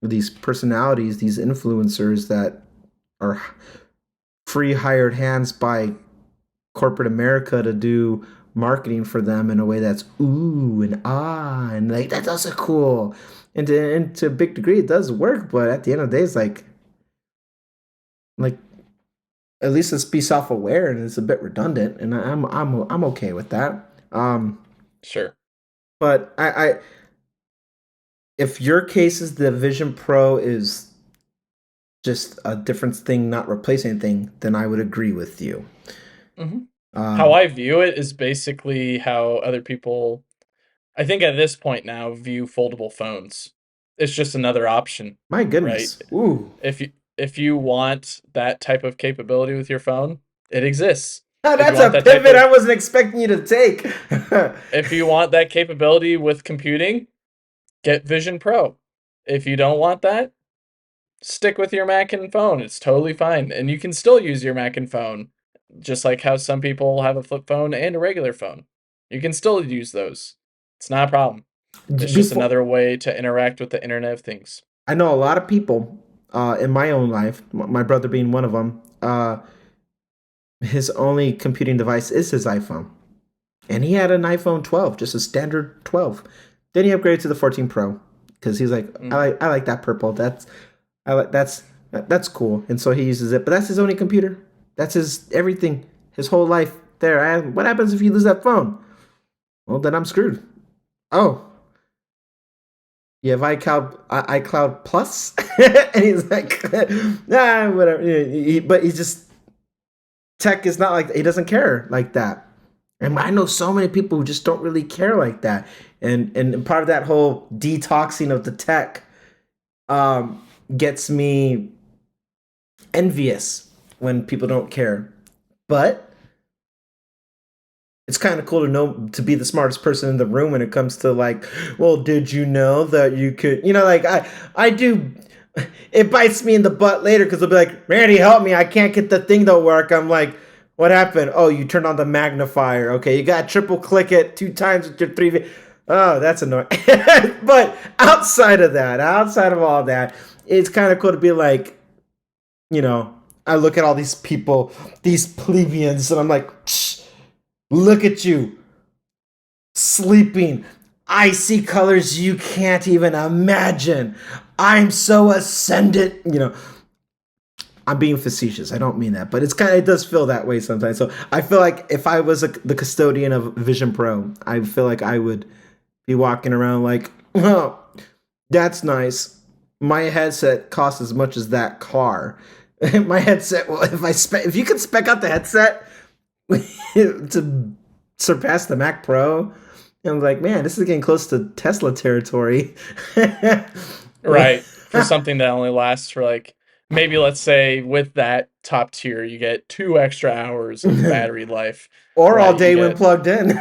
these personalities, these influencers that or free hired hands by corporate America to do marketing for them in a way that's ooh and ah and like that's also cool. And to a big degree it does work, but at the end of the day it's like at least let's be self aware, and it's a bit redundant, and I'm okay with that. Sure. But if your case is the Vision Pro is just a different thing, not replacing anything, then I would agree with you. Hmm. How Um, I view it is basically how other people, I think at this point now, view foldable phones. It's just another option, my right? goodness, ooh, If you want that type of capability with your phone, it exists. If you that's a want that type pivot I of wasn't expecting you to take. if you want that capability with computing, get Vision Pro. If you don't want that, stick with your Mac and phone. It's totally fine. And you can still use your Mac and phone, just like how some people have a flip phone and a regular phone. You can still use those. It's not a problem. It's just Before another way to interact with the Internet of Things. I know a lot of people in my own life, my brother being one of them. His only computing device is his iPhone, and he had an iPhone 12, just a standard 12. Then he upgraded to the 14 Pro because he's like, Mhm. I like that purple. That's cool, and so he uses it. But that's his only computer. That's his everything. His whole life there. What happens if you lose that phone? Well, then I'm screwed. Oh, you have iCloud Plus, and he's like, nah, whatever. But he's just tech is not like he doesn't care like that. And I know so many people who just don't really care like that. And part of that whole detoxing of the tech um, gets me envious when people don't care. But it's kind of cool to know to be the smartest person in the room when it comes to like, well, did you know that you could, like I do. It bites me in the butt later because they'll be like, Randy, help me, I can't get the thing to work. I'm like, what happened? Oh, you turned on the magnifier. Okay, you got to triple click it 2 times with your three. Oh, that's annoying. But outside of all that, it's kind of cool to be like, you know, I look at all these people, these plebeians, and I'm like, look at you sleeping. I see colors you can't even imagine. I'm so ascendant. I'm being facetious. I don't mean that, but it does feel that way sometimes. So I feel like if I was the custodian of Vision Pro, I feel like I would be walking around like, oh, that's nice. My headset costs as much as that car. My headset. Well, if you could spec out the headset to surpass the Mac Pro, I'm like, man, this is getting close to Tesla territory. Right. For something that only lasts for like maybe let's say with that top tier you get 2 extra hours of battery life. Or all Right. You day when get plugged in.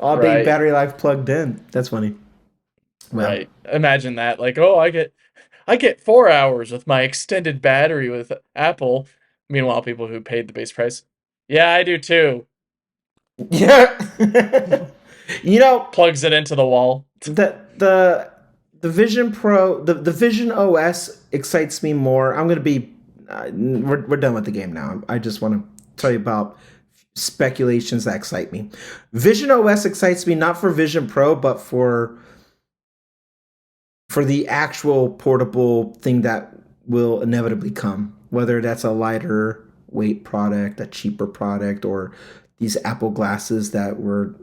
All day right. battery life plugged in. That's funny. Well, Right. Imagine that. Like, oh, I get 4 hours with my extended battery with Apple. Meanwhile, people who paid the base price. Yeah, I do too. yeah. you know, Plugs it into the wall. the the the Vision Pro, the Vision OS excites me more. I'm gonna be, we're done with the game now. I just want to tell you about speculations that excite me. Vision OS excites me not for Vision Pro, but for the actual portable thing that will inevitably come. Whether that's a lighter weight product, a cheaper product, or these Apple glasses that were,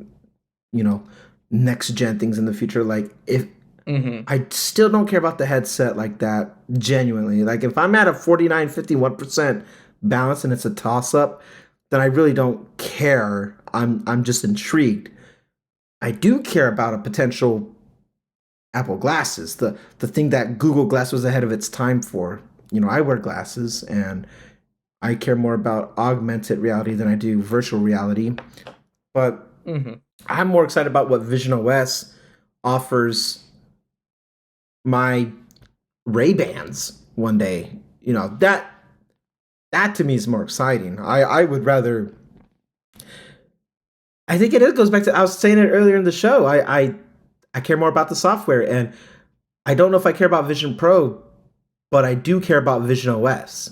you know, next gen things in the future. Like if Hmm. I still don't care about the headset like that, genuinely. Like if I'm at a 49, 51% balance and it's a toss up, then I really don't care. I'm just intrigued. I do care about a potential Apple glasses, the thing that Google Glass was ahead of its time for. I wear glasses and I care more about augmented reality than I do virtual reality. But Hmm. I'm more excited about what Vision OS offers my Ray Bans one day. That to me is more exciting. I would rather. I think it goes back to I was saying it earlier in the show. I care more about the software, and I don't know if I care about Vision Pro but I do care about Vision OS.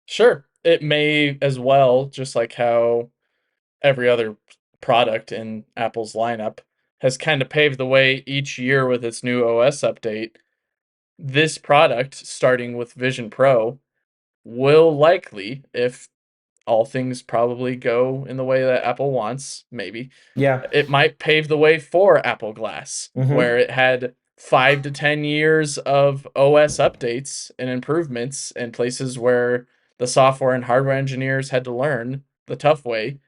Sure, it may as well, just like how every other product in Apple's lineup has kind of paved the way each year with its new OS update. This product, starting with Vision Pro, will likely, if all things probably go in the way that Apple wants, maybe, Yeah. it might pave the way for Apple Glass, Mm-hmm. where it had 5 to 10 years of OS updates and improvements in places where the software and hardware engineers had to learn the tough way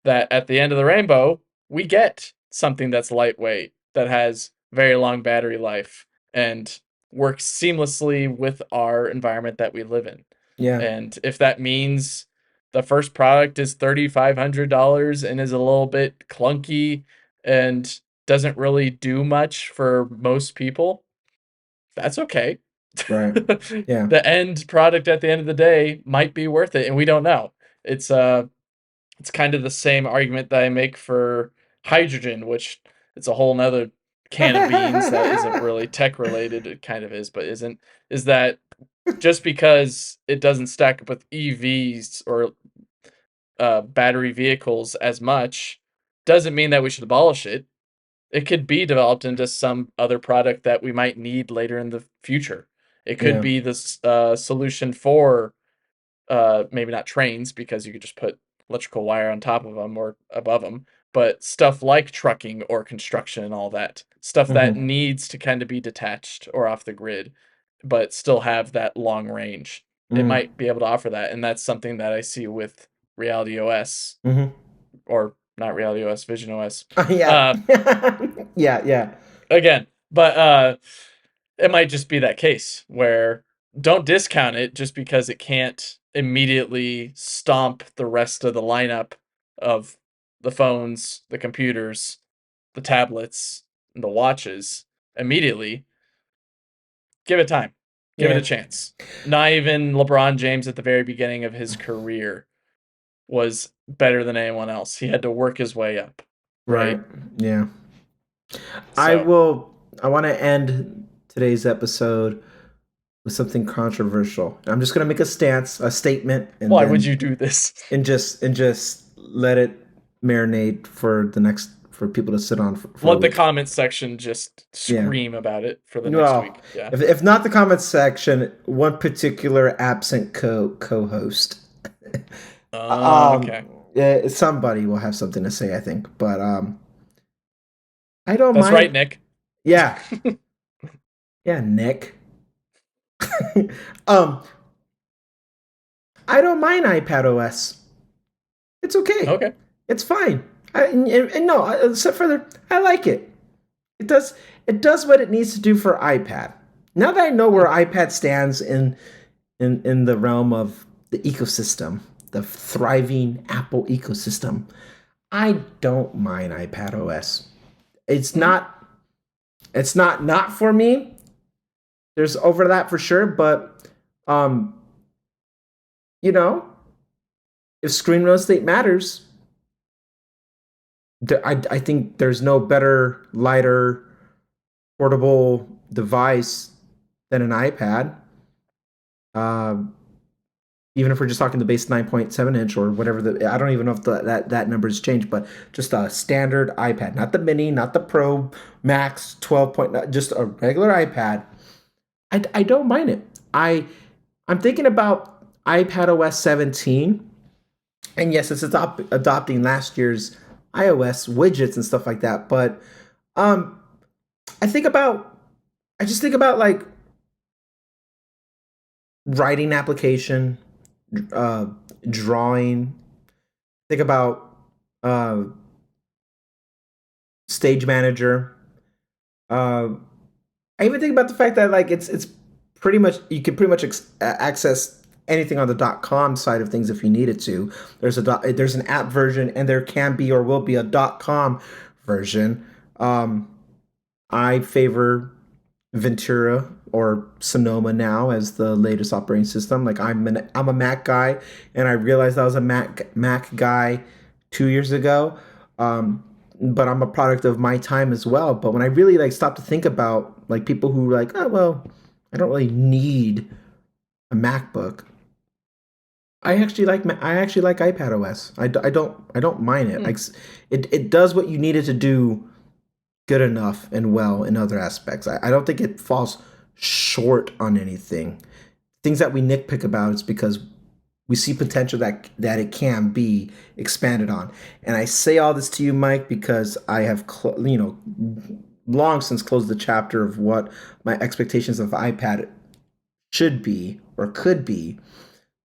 that at the end of the rainbow, we get something that's lightweight, that has very long battery life, and works seamlessly with our environment that we live in. Yeah. And if that means the first product is $3,500 and is a little bit clunky and doesn't really do much for most people, that's okay. Right. Yeah. The end product at the end of the day might be worth it, and we don't know. It's it's kind of the same argument that I make for hydrogen, which it's a whole nother can of beans that isn't really tech related. It kind of is, but isn't. Is that just because it doesn't stack up with EVs or battery vehicles as much, doesn't mean that we should abolish it. It could be developed into some other product that we might need later in the future. It could Yeah. be this solution for maybe not trains because you could just put electrical wire on top of them or above them, but stuff like trucking or construction and all that stuff that Mm-hmm. needs to kind of be detached or off the grid, but still have that long range. It Mm-hmm. might be able to offer that, and that's something that I see with Reality OS Mm-hmm. or not Reality OS, Vision OS. Yeah. Uh, Yeah. Yeah. again, but it might just be that case where don't discount it just because it can't immediately stomp the rest of the lineup of the phones, the computers, the tablets, and the watches immediately. Give it time. Give it a Yeah. chance. Not even LeBron James at the very beginning of his career was better than anyone else. He had to work his way up, Right. right? Yeah. I So, will. I want to end today's episode with something controversial. I'm just gonna make a stance, a statement, why would you do this? and just let it marinate for the next for people to sit on for a Let the week. comment section just Yeah. scream about it for the next Well, week. Yeah. if not the comments section, one particular absent co-host. um, Okay. somebody will have something to say, I think. But I don't That's right, mind. Nick. Yeah, yeah, Nick. um, I don't mind iPadOS. It's okay. Okay. It's fine. And no, except further, I like it. It does it does what it needs to do for iPad. Now that I know where iPad stands in the realm of the ecosystem, the thriving Apple ecosystem, I don't mind iPad OS. It's Mm-hmm. not for me. There's overlap for sure, but um, you know, if screen real estate matters, I think there's no better, lighter, portable device than an iPad. Um, Even if we're just talking the base 9.7 inch or whatever I don't even know if that number's changed, but just a standard iPad, not the mini, not the Pro Max 12 point, just a regular iPad. I don't mind it. I'm thinking about iPad OS 17, and yes, it's adopting last year's iOS widgets and stuff like that. But um, I think about I just think about like writing application, uh, drawing. Think about uh, stage manager. Uh, I even think about the fact that like it's pretty much you can pretty much access anything on the .com side of things if you needed to. There's an app version and there can be or will be a .com version. Um, I favor Ventura or Sonoma now as the latest operating system. Like I'm a Mac guy, and I realized I was a Mac guy 2 years ago. But I'm a product of my time as well. But when I really like stop to think about like people who like, oh well, I don't really need a MacBook. I actually like iPadOS. I don't mind it. Hmm. Like it does what you need it to do good enough and well in other aspects. I don't think it falls short on anything. Things that we nitpick about is because we see potential that it can be expanded on. And I say all this to you, Mike, because I have long since closed the chapter of what my expectations of iPad should be or could be.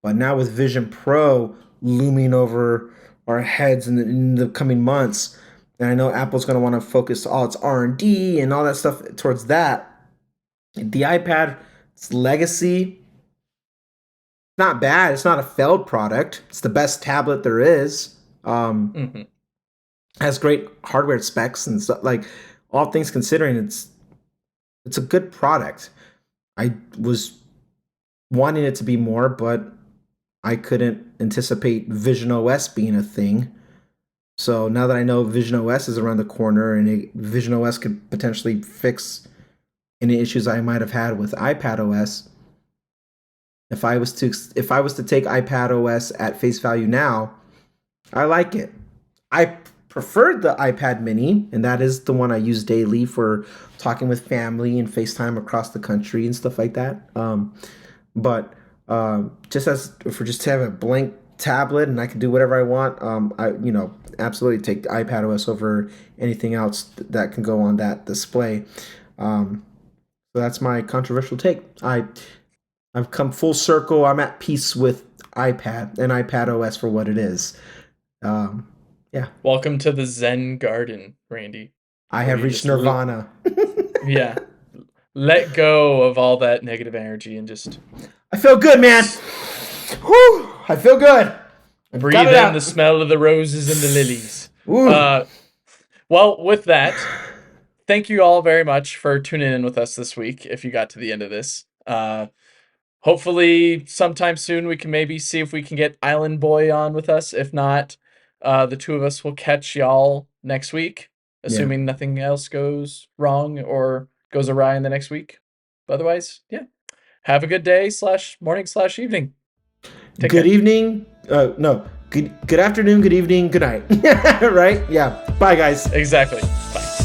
But now with Vision Pro looming over our heads in the coming months, and I know Apple's going to want to focus all its R&D and all that stuff towards that. The iPad's legacy, not bad. It's not a failed product. It's the best tablet there is. Hmm. Has great hardware specs and stuff. Like all things considering, it's a good product. I was wanting it to be more, but I couldn't anticipate Vision OS being a thing. So now that I know Vision OS is around the corner and Vision OS could potentially fix any issues I might have had with iPad OS, if I was to take iPad OS at face value now, I like it. I preferred the iPad Mini, and that is the one I use daily for talking with family and FaceTime across the country and stuff like that. But just as for just to have a blank tablet and I can do whatever I want, I absolutely take iPad OS over anything else that can go on that display. So that's my controversial take. I've come full circle. I'm at peace with iPad and iPad OS for what it is. Um, yeah, Welcome to the Zen garden, Randy, I where have you reached just nirvana. yeah, let go of all that negative energy and just I feel good, man. Whew, I feel good. I got breathe it in the out. smell of the roses and the lilies. Ooh. Uh, well, with that, thank you all very much for tuning in with us this week. If you got to the end of this, hopefully sometime soon we can maybe see if we can get Island Boy on with us. If not, the two of us will catch y'all next week, Yeah. assuming nothing else goes wrong or goes awry in the next week. Otherwise, yeah. Have a good day slash morning slash evening. Take Good care. evening. No. Good afternoon, good evening, good night. Right? Yeah. Bye, guys. Exactly. Bye.